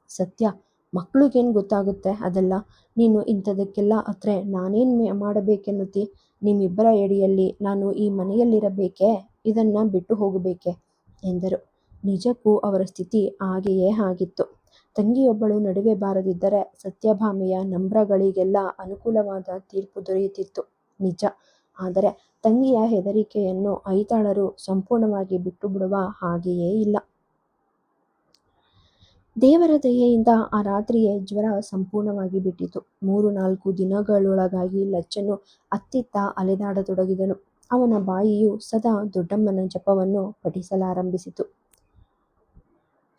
ಸತ್ಯ, ಮಕ್ಳಿಗೇನು ಗೊತ್ತಾಗುತ್ತೆ ಅದೆಲ್ಲ. ನೀನು ಇಂಥದಕ್ಕೆಲ್ಲ ಅತ್ರೆ ನಾನೇನು ಮಾಡಬೇಕೆನ್ನುತ್ತಿ? ನಿಮ್ಮಿಬ್ಬರ ಎಡೆಯಲ್ಲಿ ನಾನು ಈ ಮನೆಯಲ್ಲಿರಬೇಕೇ, ಇದನ್ನ ಬಿಟ್ಟು ಹೋಗಬೇಕೆ ಎಂದರು. ನಿಜಕ್ಕೂ ಅವರ ಸ್ಥಿತಿ ಹಾಗೆಯೇ ಆಗಿತ್ತು. ತಂಗಿಯೊಬ್ಬಳು ನಡುವೆ ಬಾರದಿದ್ದರೆ ಸತ್ಯಭಾಮೆಯ ನಂಬ್ರಗಳಿಗೆಲ್ಲ ಅನುಕೂಲವಾದ ತೀರ್ಪು ದೊರೆಯುತ್ತಿತ್ತು, ನಿಜ. ಆದರೆ ತಂಗಿಯ ಹೆದರಿಕೆಯನ್ನು ಐತಾಳರು ಸಂಪೂರ್ಣವಾಗಿ ಬಿಟ್ಟು ಬಿಡುವ ಹಾಗೆಯೇ ಇಲ್ಲ. ದೇವರ ದಯೆಯಿಂದ ಆ ರಾತ್ರಿಯೇ ಜ್ವರ ಸಂಪೂರ್ಣವಾಗಿ ಬಿಟ್ಟಿತು. 3-4 ದಿನಗಳೊಳಗಾಗಿ ಲಚ್ಚನು ಅತ್ತಿತ್ತ ಅಲೆದಾಡತೊಡಗಿದನು. ಅವನ ಬಾಯಿಯು ಸದಾ ದೊಡ್ಡಮ್ಮನ ಜಪವನ್ನು ಪಠಿಸಲಾರಂಭಿಸಿತು.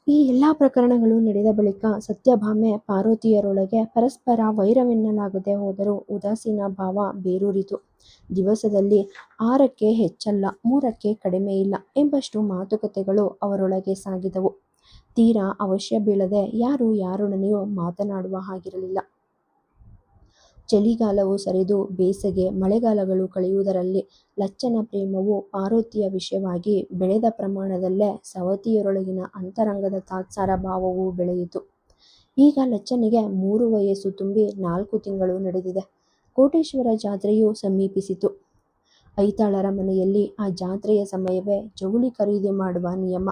ಈ ಎಲ್ಲ ಪ್ರಕರಣಗಳು ನಡೆದ ಬಳಿಕ ಸತ್ಯಭಾಮೆ ಪಾರ್ವತಿಯರೊಳಗೆ ಪರಸ್ಪರ ವೈರವೆನ್ನಲಾಗದೆ ಹೋದರೂ ಉದಾಸೀನ ಭಾವ ಬೇರೂರಿತು. ದಿವಸದಲ್ಲಿ 6ಕ್ಕೆ ಹೆಚ್ಚಲ್ಲ, 3ಕ್ಕೆ ಕಡಿಮೆ ಇಲ್ಲ ಎಂಬಷ್ಟು ಮಾತುಕತೆಗಳು ಅವರೊಳಗೆ ಸಾಗಿದವು. ತೀರಾ ಅವಶ್ಯ ಬೀಳದೆ ಯಾರು ಯಾರೊಡನೆಯೂ ಮಾತನಾಡುವ ಹಾಗಿರಲಿಲ್ಲ. ಚಳಿಗಾಲವು ಸರಿದು ಬೇಸಗೆ, ಮಳೆಗಾಲಗಳು ಕಳೆಯುವುದರಲ್ಲಿ ಲಚ್ಚನ ಪ್ರೇಮವು ಪಾರ್ವತಿಯ ವಿಷಯವಾಗಿ ಬೆಳೆದ ಪ್ರಮಾಣದಲ್ಲೇ ಸವತಿಯರೊಳಗಿನ ಅಂತರಂಗದ ತಾತ್ಸಾರ ಭಾವವೂ ಬೆಳೆಯಿತು. ಈಗ ಲಚ್ಚನಿಗೆ 3 ವಯಸ್ಸು ತುಂಬಿ 4 ತಿಂಗಳು ನಡೆದಿದೆ. ಕೋಟೇಶ್ವರ ಜಾತ್ರೆಯು ಸಮೀಪಿಸಿತು. ಐತಾಳರ ಮನೆಯಲ್ಲಿ ಆ ಜಾತ್ರೆಯ ಸಮಯವೇ ಜವಳಿ ಖರೀದಿ ಮಾಡುವ ನಿಯಮ.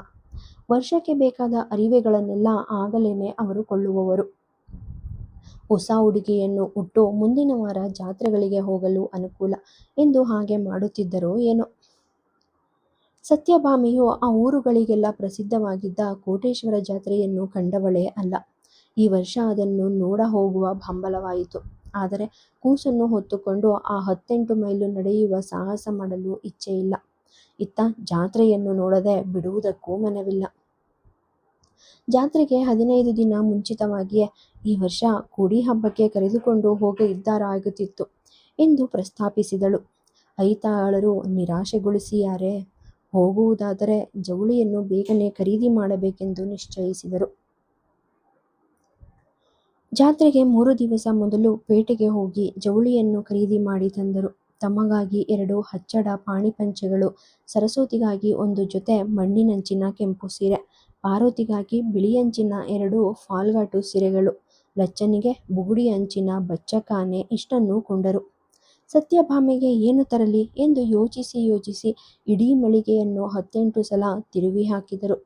ವರ್ಷಕ್ಕೆ ಬೇಕಾದ ಅರಿವೆಗಳನ್ನೆಲ್ಲ ಆಗಲೇನೆ ಅವರು ಕೊಳ್ಳುವವರು. ಹೊಸ ಉಡುಗೆಯನ್ನು ಉಟ್ಟು ಮುಂದಿನ ವಾರ ಜಾತ್ರೆಗಳಿಗೆ ಹೋಗಲು ಅನುಕೂಲ ಎಂದು ಹಾಗೆ ಮಾಡುತ್ತಿದ್ದರೋ ಏನೋ. ಸತ್ಯಭಾಮೆಯು ಆ ಊರುಗಳಿಗೆಲ್ಲ ಪ್ರಸಿದ್ಧವಾಗಿದ್ದ ಕೋಟೇಶ್ವರ ಜಾತ್ರೆಯನ್ನು ಕಂಡವಳೇ ಅಲ್ಲ. ಈ ವರ್ಷ ಅದನ್ನು ನೋಡ ಹೋಗುವ ಹಂಬಲವಾಯಿತು. ಆದರೆ ಕೂಸನ್ನು ಹೊತ್ತುಕೊಂಡು ಆ 18 ಮೈಲು ನಡೆಯುವ ಸಾಹಸ ಮಾಡಲು ಇಚ್ಛೆಯಿಲ್ಲ. ಇತ್ತ ಜಾತ್ರೆಯನ್ನು ನೋಡದೆ ಬಿಡುವುದಕ್ಕೂ ಮನವಿಲ್ಲ. ಜಾತ್ರೆಗೆ 15 ದಿನ ಮುಂಚಿತವಾಗಿಯೇ ಈ ವರ್ಷ ಕೂಡಿ ಹಬ್ಬಕ್ಕೆ ಕರೆದುಕೊಂಡು ಹೋಗ ಇದ್ದಾರಾಗುತ್ತಿತ್ತು ಎಂದು ಪ್ರಸ್ತಾಪಿಸಿದಳು. ಐತಾಳರು ನಿರಾಶೆಗೊಳಿಸಿಯಾರೇ ಹೋಗುವುದಾದರೆ ಜವಳಿಯನ್ನು ಬೇಗನೆ ಖರೀದಿ ಮಾಡಬೇಕೆಂದು ನಿಶ್ಚಯಿಸಿದರು. ಜಾತ್ರೆಗೆ 3 ದಿವಸ ಮೊದಲು ಪೇಟೆಗೆ ಹೋಗಿ ಜವಳಿಯನ್ನು ಖರೀದಿ ಮಾಡಿ ತಂದರು. ತಮಗಾಗಿ 2 ಹಚ್ಚಡ ಪಾಣಿಪಂಚೆಗಳು, ಸರಸ್ವತಿಗಾಗಿ 1 ಜೊತೆ ಮಣ್ಣಿನಂಚಿನ ಕೆಂಪು ಸೀರೆ, ಪಾರ್ವತಿಗಾಗಿ ಬಿಳಿಯಂಚಿನ 2 ಫಾಲ್ಗಾಟು ಸೀರೆಗಳು, ಲಚ್ಚನಿಗೆ ಬುಗುಡಿ ಅಂಚಿನ ಬಚ್ಚಕಾನೆ ಇಷ್ಟನ್ನು ಕೊಂಡರು. ಸತ್ಯಭಾಮೆಗೆ ಏನು ತರಲಿ ಎಂದು ಯೋಚಿಸಿ ಇಡೀ ಮಳಿಗೆಯನ್ನು 18 ಸಲ ತಿರುವಿ ಹಾಕಿದರು.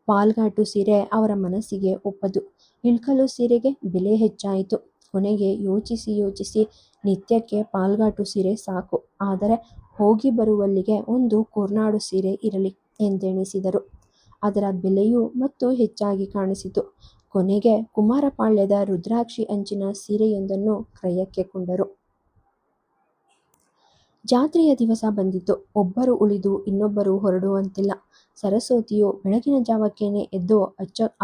ಫಾಲ್ಗಾಟು ಸೀರೆ ಅವರ ಮನಸ್ಸಿಗೆ ಒಪ್ಪದು. ಇಳ್ಕಲು ಸೀರೆಗೆ ಬೆಲೆ ಹೆಚ್ಚಾಯಿತು. ಕೊನೆಗೆ ಯೋಚಿಸಿ ನಿತ್ಯಕ್ಕೆ ಪಾಲ್ಗಾಟು ಸೀರೆ ಸಾಕು, ಆದರೆ ಹೋಗಿ ಬರುವಲ್ಲಿಗೆ 1 ಕೋರ್ನಾಡು ಸೀರೆ ಇರಲಿ ಎಂದೆಣಿಸಿದರು. ಅದರ ಬೆಲೆಯೂ ಮತ್ತು ಹೆಚ್ಚಾಗಿ ಕಾಣಿಸಿತು. ಕೊನೆಗೆ ಕುಮಾರಪಾಳ್ಯದ ರುದ್ರಾಕ್ಷಿ ಅಂಚಿನ ಸೀರೆಯೊಂದನ್ನು ಕ್ರಯಕ್ಕೆ ಕೊಂಡರು. ಜಾತ್ರೆಯ ದಿವಸ ಬಂದಿತು. ಒಬ್ಬರು ಉಳಿದು ಇನ್ನೊಬ್ಬರು ಹೊರಡುವಂತಿಲ್ಲ. ಸರಸ್ವತಿಯು ಬೆಳಗಿನ ಜಾವಕ್ಕೇನೆ ಎದ್ದು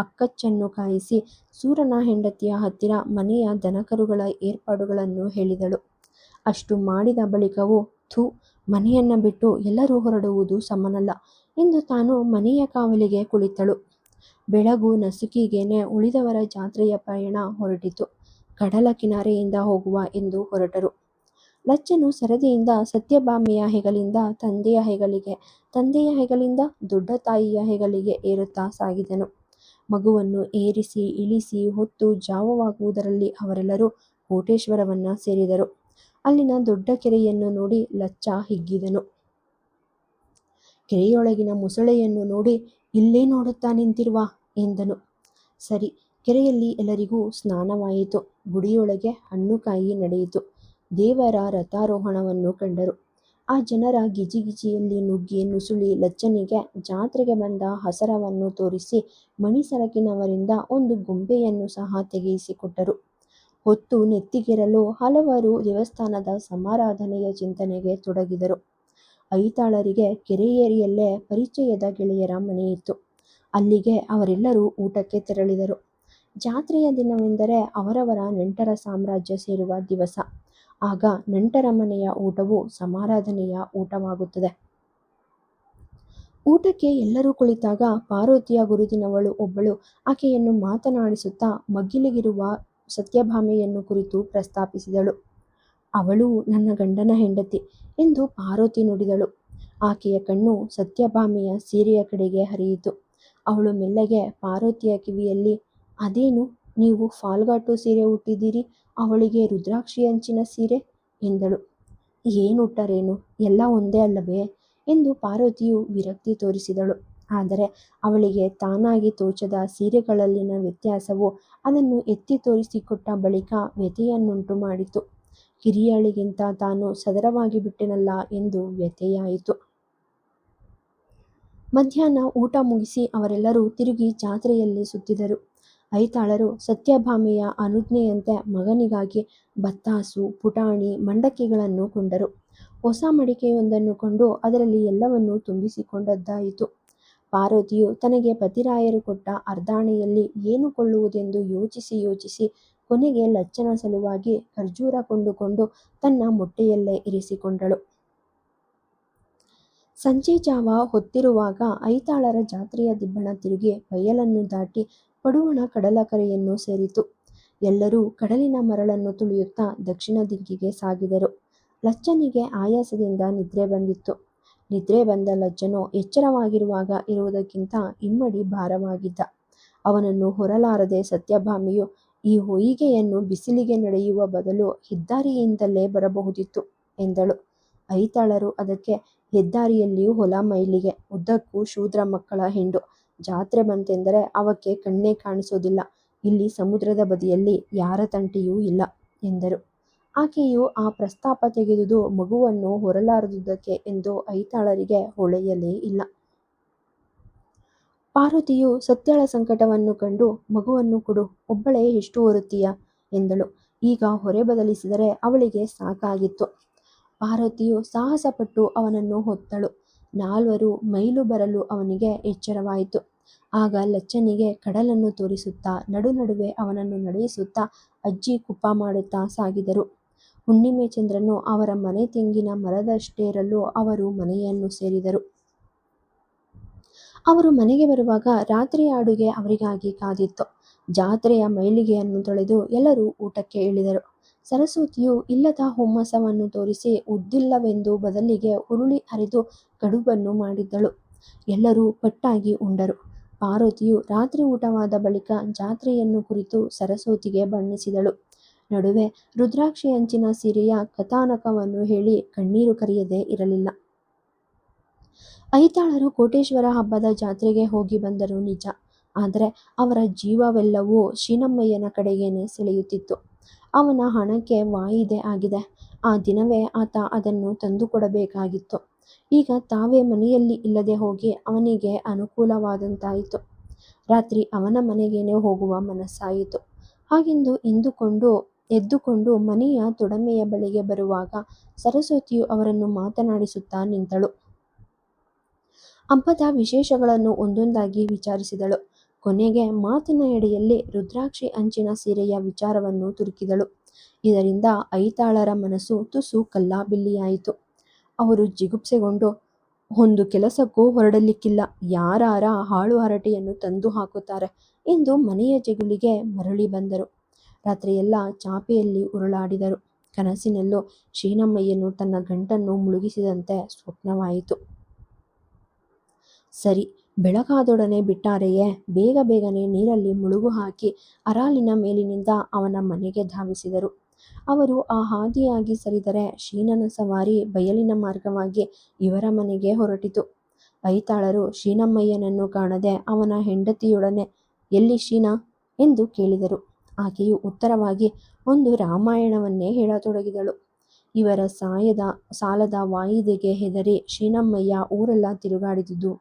ಅಕ್ಕಚ್ಚನ್ನು ಕಾಯಿಸಿ ಸೂರನ ಹೆಂಡತಿಯ ಹತ್ತಿರ ಮನೆಯ ದನಕರುಗಳ ಏರ್ಪಾಡುಗಳನ್ನು ಹೇಳಿದಳು. ಅಷ್ಟು ಮಾಡಿದ ಬಳಿಕವೂ ಥೂ, ಮನೆಯನ್ನ ಬಿಟ್ಟು ಎಲ್ಲರೂ ಹೊರಡುವುದು ಸಮನಲ್ಲ ಎಂದು ತಾನು ಮನೆಯ ಕಾವಲಿಗೆ ಕುಳಿತಳು. ಬೆಳಗು ನಸುಕಿಗೇನೆ ಉಳಿದವರ ಜಾತ್ರೆಯ ಪಯಣ ಹೊರಟಿತು. ಕಡಲ ಕಿನಾರೆಯಿಂದ ಹೋಗುವ ಎಂದು ಹೊರಟರು. ಲಚ್ಚನು ಸರದಿಯಿಂದ ಸತ್ಯಭಾಮೆಯ ಹೆಗಲಿಂದ ತಂದೆಯ ಹೆಗಲಿಗೆ, ತಂದೆಯ ಹೆಗಲಿಂದ ದೊಡ್ಡ ತಾಯಿಯ ಹೆಗಲಿಗೆ ಏರುತ್ತಾ ಸಾಗಿದನು. ಮಗುವನ್ನು ಏರಿಸಿ ಇಳಿಸಿ ಹೊತ್ತು ಜಾವವಾಗುವುದರಲ್ಲಿ ಅವರೆಲ್ಲರೂ ಕೋಟೇಶ್ವರವನ್ನ ಸೇರಿದರು. ಅಲ್ಲಿನ ದೊಡ್ಡ ಕೆರೆಯನ್ನು ನೋಡಿ ಲಚ್ಚ ಹಿಗ್ಗಿದನು. ಕೆರೆಯೊಳಗಿನ ಮೊಸಳೆಯನ್ನು ನೋಡಿ ಇಲ್ಲೇ ನೋಡುತ್ತಾ ನಿಂತಿರುವ ಎಂದನು. ಸರಿ, ಕೆರೆಯಲ್ಲಿ ಎಲ್ಲರಿಗೂ ಸ್ನಾನವಾಯಿತು. ಗುಡಿಯೊಳಗೆ ಹಣ್ಣುಕಾಯಿ ನಡೆಯಿತು. ದೇವರ ರಥಾರೋಹಣವನ್ನು ಕಂಡರು. ಆ ಜನರ ಗಿಜಿಗಿಜಿಯಲ್ಲಿ ನುಗ್ಗಿ ನುಸುಳಿ ಲಚ್ಚನಿಗೆ ಜಾತ್ರೆಗೆ ಬಂದ ಹಸರವನ್ನು ತೋರಿಸಿ ಮಣಿಸರಕಿನವರಿಂದ 1 ಗೊಂಬೆಯನ್ನು ಸಹ ತೆಗೆಯಿಸಿಕೊಟ್ಟರು. ಹೊತ್ತು ನೆತ್ತಿಗೇರಲು ಹಲವರು ದೇವಸ್ಥಾನದ ಸಮಾರಾಧನೆಯ ಚಿಂತನೆಗೆ ತೊಡಗಿದರು. ಐತಾಳರಿಗೆ ಕೆರೆಯೇರಿಯಲ್ಲೇ ಪರಿಚಯದ ಗೆಳೆಯರ ಮನೆಯಿತ್ತು. ಅಲ್ಲಿಗೆ ಅವರೆಲ್ಲರೂ ಊಟಕ್ಕೆ ತೆರಳಿದರು. ಜಾತ್ರೆಯ ದಿನವೆಂದರೆ ಅವರವರ ನೆಂಟರ ಸಾಮ್ರಾಜ್ಯ ಸೇರುವ ದಿವಸ. ಆಗ ನೆಂಟರ ಮನೆಯ ಊಟವು ಸಮಾರಾಧನೆಯ ಊಟವಾಗುತ್ತದೆ. ಊಟಕ್ಕೆ ಎಲ್ಲರೂ ಕುಳಿತಾಗ ಪಾರ್ವತಿಯ ಗುರುತಿನವಳು ಒಬ್ಬಳು ಆಕೆಯನ್ನು ಮಾತನಾಡಿಸುತ್ತಾ ಮಗ್ಗಿಲಿಗಿರುವ ಸತ್ಯಭಾಮೆಯನ್ನು ಕುರಿತು ಪ್ರಸ್ತಾಪಿಸಿದಳು. ಅವಳು ನನ್ನ ಗಂಡನ ಹೆಂಡತಿ ಎಂದು ಪಾರ್ವತಿ ನುಡಿದಳು. ಆಕೆಯ ಕಣ್ಣು ಸತ್ಯಭಾಮೆಯ ಸೀರೆಯ ಕಡೆಗೆ ಹರಿಯಿತು. ಅವಳು ಮೆಲ್ಲಗೆ ಪಾರ್ವತಿಯ ಕಿವಿಯಲ್ಲಿ, ಅದೇನು ನೀವು ಫಾಲ್ಗಾಟು ಸೀರೆ ಉಟ್ಟಿದ್ದೀರಿ, ಅವಳಿಗೆ ರುದ್ರಾಕ್ಷಿ ಅಂಚಿನ ಸೀರೆ ಎಂದಳು. ಏನುಟ್ಟರೇನು, ಎಲ್ಲ ಒಂದೇ ಅಲ್ಲವೇ ಎಂದು ಪಾರ್ವತಿಯು ವಿರಕ್ತಿ ತೋರಿಸಿದಳು. ಆದರೆ ಅವಳಿಗೆ ತಾನಾಗಿ ತೋಚದ ಸೀರೆಗಳಲ್ಲಿನ ವ್ಯತ್ಯಾಸವು ಅದನ್ನು ಎತ್ತಿ ತೋರಿಸಿಕೊಟ್ಟ ಬಳಿಕ ವ್ಯಥೆಯನ್ನುಂಟು ಮಾಡಿತು. ಕಿರಿಯಳಿಗಿಂತ ತಾನು ಸದರವಾಗಿ ಬಿಟ್ಟೆನಲ್ಲ ಎಂದು ವ್ಯಥೆಯಾಯಿತು. ಮಧ್ಯಾಹ್ನ ಊಟ ಮುಗಿಸಿ ಅವರೆಲ್ಲರೂ ತಿರುಗಿ ಜಾತ್ರೆಯಲ್ಲಿ ಸುತ್ತಿದರು. ಐತಾಳರು ಸತ್ಯಭಾಮೆಯ ಅನುಜ್ಞೆಯಂತೆ ಮಗನಿಗಾಗಿ ಬತ್ತಾಸು, ಪುಟಾಣಿ, ಮಂಡಕ್ಕಿಗಳನ್ನು ಕೊಂಡರು. ಹೊಸ ಮಡಿಕೆಯೊಂದನ್ನು ಕೊಂಡು ಅದರಲ್ಲಿ ಎಲ್ಲವನ್ನೂ ತುಂಬಿಸಿಕೊಂಡದ್ದಾಯಿತು. ಪಾರ್ವತಿಯು ತನಗೆ ಪತಿರಾಯರು ಕೊಟ್ಟ ಅರ್ಧಾಣೆಯಲ್ಲಿ ಏನು ಕೊಳ್ಳುವುದೆಂದು ಯೋಚಿಸಿ ಕೊನೆಗೆ ಲಚ್ಚನ ಸಲುವಾಗಿ ಖರ್ಜೂರ ಕೊಂಡುಕೊಂಡು ತನ್ನ ಮೊಟ್ಟೆಯಲ್ಲೇ ಇರಿಸಿಕೊಂಡಳು. ಸಂಜೆ ಜಾವ ಹೊತ್ತಿರುವಾಗ ಐತಾಳರ ಜಾತ್ರೆಯ ದಿಬ್ಬಣ ತಿರುಗಿ ಬಯಲನ್ನು ದಾಟಿ ಪಡುವಣ ಕಡಲಕರೆಯನ್ನು ಸೇರಿತು. ಎಲ್ಲರೂ ಕಡಲಿನ ಮರಳನ್ನು ತುಳಿಯುತ್ತಾ ದಕ್ಷಿಣ ದಿಕ್ಕಿಗೆ ಸಾಗಿದರು. ಲಚ್ಚನಿಗೆ ಆಯಾಸದಿಂದ ನಿದ್ರೆ ಬಂದಿತ್ತು. ನಿದ್ರೆ ಬಂದ ಲಚ್ಚನು ಎಚ್ಚರವಾಗಿರುವಾಗ ಇರುವುದಕ್ಕಿಂತ ಇಮ್ಮಡಿ ಭಾರವಾಗಿದ್ದ. ಅವನನ್ನು ಹೊರಲಾರದೆ ಸತ್ಯಭಾಮೆಯು ಈ ಹೊಯ್ಗೆಯನ್ನು ಬಿಸಿಲಿಗೆ ನಡೆಯುವ ಬದಲು ಹೆದ್ದಾರಿಯಿಂದಲೇ ಬರಬಹುದಿತ್ತು ಎಂದಳು. ಐತಾಳರು ಅದಕ್ಕೆ, ಹೆದ್ದಾರಿಯಲ್ಲಿಯೂ ಹೊಲ ಮೈಲಿಗೆ ಉದ್ದಕ್ಕೂ ಶೂದ್ರ ಮಕ್ಕಳ ಹಿಂಡು, ಜಾತ್ರೆ ಬಂತೆಂದರೆ ಅವಕ್ಕೆ ಕಣ್ಣೇ ಕಾಣಿಸೋದಿಲ್ಲ, ಇಲ್ಲಿ ಸಮುದ್ರದ ಬದಿಯಲ್ಲಿ ಯಾರ ತಂಟೆಯೂ ಇಲ್ಲ ಎಂದರು. ಆಕೆಯು ಆ ಪ್ರಸ್ತಾಪ ತೆಗೆದುದು ಮಗುವನ್ನು ಹೊರಲಾರದುದಕ್ಕೆ ಎಂದು ಐತಾಳರಿಗೆ ಹೊಳೆಯಲೇ ಇಲ್ಲ. ಪಾರ್ವತಿಯು ಸತ್ಯಳ ಸಂಕಟವನ್ನು ಕಂಡು ಮಗುವನ್ನು ಕೊಡು, ಒಬ್ಬಳೇ ಎಷ್ಟು ಹೊರುತ್ತೀಯ ಎಂದಳು. ಈಗ ಹೊರೆ ಬದಲಿಸಿದರೆ ಅವಳಿಗೆ ಸಾಕಾಗಿತ್ತು. ಪಾರ್ವತಿಯು ಸಾಹಸಪಟ್ಟು ಅವನನ್ನು ಹೊತ್ತಳು. 4 ಮೈಲು ಬರಲು ಅವನಿಗೆ ಎಚ್ಚರವಾಯಿತು. ಆಗ ಲಚ್ಚನಿಗೆ ಕಡಲನ್ನು ತೋರಿಸುತ್ತಾ ನಡುವೆ ಅವನನ್ನು ನಡೆಯಿಸುತ್ತಾ ಅಜ್ಜಿ ಕುಪ್ಪ ಮಾಡುತ್ತಾ ಸಾಗಿದರು. ಹುಣ್ಣಿಮೆ ಚಂದ್ರನು ಅವರ ಮನೆ ತೆಂಗಿನ ಮರದಷ್ಟೇರಲು ಅವರು ಮನೆಯನ್ನು ಸೇರಿದರು. ಅವರು ಮನೆಗೆ ಬರುವಾಗ ರಾತ್ರಿಯ ಅಡುಗೆ ಅವರಿಗಾಗಿ ಕಾದಿತ್ತು. ಜಾತ್ರೆಯ ಮೈಲಿಗೆಯನ್ನು ತೊಳೆದು ಎಲ್ಲರೂ ಊಟಕ್ಕೆ ಇಳಿದರು. ಸರಸ್ವತಿಯು ಇಲ್ಲದ ಹುಮ್ಮಸವನ್ನು ತೋರಿಸಿ ಉದ್ದಿಲ್ಲವೆಂದು ಬದಲಿಗೆ ಹುರುಳಿ ಅರೆದು ಕಡುಬನ್ನು ಮಾಡಿದ್ದಳು. ಎಲ್ಲರೂ ಪಟ್ಟಾಗಿ ಉಂಡರು. ಪಾರ್ವತಿಯು ರಾತ್ರಿ ಊಟವಾದ ಬಳಿಕ ಜಾತ್ರೆಯನ್ನು ಕುರಿತು ಸರಸ್ವತಿಗೆ ಬಣ್ಣಿಸಿದಳು. ನಡುವೆ ರುದ್ರಾಕ್ಷಿ ಅಂಚಿನ ಸೀರೆಯ ಕಥಾನಕವನ್ನು ಹೇಳಿ ಕಣ್ಣೀರು ಕರೆಯದೇ ಇರಲಿಲ್ಲ. ಐತಾಳರು ಕೋಟೇಶ್ವರ ಹಬ್ಬದ ಜಾತ್ರೆಗೆ ಹೋಗಿ ಬಂದರು ನಿಜ, ಆದರೆ ಅವರ ಜೀವವೆಲ್ಲವೂ ಶೀನಮ್ಮಯ್ಯನ ಕಡೆಗೇನೆ ಸೆಳೆಯುತ್ತಿತ್ತು. ಅವನ ಹಣಕ್ಕೆ ವಾಯಿದೆ ಆಗಿದೆ. ಆ ದಿನವೇ ಆತ ಅದನ್ನು ತಂದುಕೊಡಬೇಕಾಗಿತ್ತು. ಈಗ ತಾವೇ ಮನೆಯಲ್ಲಿ ಇಲ್ಲದೆ ಹೋಗಿ ಅವನಿಗೆ ಅನುಕೂಲವಾದಂತಾಯಿತು. ರಾತ್ರಿ ಅವನ ಮನೆಗೇನೆ ಹೋಗುವ ಮನಸ್ಸಾಯಿತು. ಹಾಗೆಂದು ಎದ್ದುಕೊಂಡು ಮನೆಯ ತೊಡಮೆಯ ಬಳಿಗೆ ಬರುವಾಗ ಸರಸ್ವತಿಯು ಅವರನ್ನು ಮಾತನಾಡಿಸುತ್ತಾ ನಿಂತಳು. ಹಬ್ಬದ ವಿಶೇಷಗಳನ್ನು ಒಂದೊಂದಾಗಿ ವಿಚಾರಿಸಿದಳು. ಕೊನೆಗೆ ಮಾತಿನ ಎಡೆಯಲ್ಲಿ ರುದ್ರಾಕ್ಷಿ ಅಂಚಿನ ಸೀರೆಯ ವಿಚಾರವನ್ನು ತುರುಕಿದಳು. ಇದರಿಂದ ಐತಾಳರ ಮನಸ್ಸು ತುಸು ಕಲ್ಲಾಬಿಲ್ಲಿಯಾಯಿತು. ಅವರು ಜಿಗುಪ್ಸೆಗೊಂಡು, ಒಂದು ಕೆಲಸಕ್ಕೂ ಹೊರಡಲಿಕ್ಕಿಲ್ಲ, ಯಾರಾರ ಹಾಳು ಹರಟೆಯನ್ನು ತಂದು ಹಾಕುತ್ತಾರೆ ಎಂದು ಮನೆಯ ಜಗುಲಿಗೆ ಮರಳಿ ಬಂದರು. ರಾತ್ರಿಯೆಲ್ಲ ಚಾಪೆಯಲ್ಲಿ ಉರುಳಾಡಿದರು. ಕನಸಿನಲ್ಲೂ ಶೀನಮ್ಮಯ್ಯನು ತನ್ನ ಗಂಟನ್ನು ಮುಳುಗಿಸಿದಂತೆ ಸ್ವಪ್ನವಾಯಿತು. ಸರಿ, ಬೆಳಗಾದೊಡನೆ ಬಿಟ್ಟಾರೆಯೇ, ಬೇಗನೆ ನೀರಲ್ಲಿ ಮುಳುಗು ಹಾಕಿ ಅರಾಲಿನ ಮೇಲಿನಿಂದ ಅವನ ಮನೆಗೆ ಧಾವಿಸಿದರು. ಅವರು ಆ ಹಾದಿಯಾಗಿ ಸರಿದರೆ ಶೀನನ ಸವಾರಿ ಬಯಲಿನ ಮಾರ್ಗವಾಗಿ ಇವರ ಮನೆಗೆ ಹೊರಟಿತು. ಐತಾಳರು ಶೀನಮ್ಮಯ್ಯನನ್ನು ಕಾಣದೆ ಅವನ ಹೆಂಡತಿಯೊಡನೆ ಎಲ್ಲಿ ಶೀನ ಎಂದು ಕೇಳಿದರು. ಆಕೆಯು ಉತ್ತರವಾಗಿ ಒಂದು ರಾಮಾಯಣವನ್ನೇ ಹೇಳತೊಡಗಿದಳು. ಇವರ ಸಾಲದ ವಾಯಿದೆಗೆ ಹೆದರಿ ಶೀನಮ್ಮಯ್ಯ ಊರೆಲ್ಲ ತಿರುಗಾಡಿದುದು,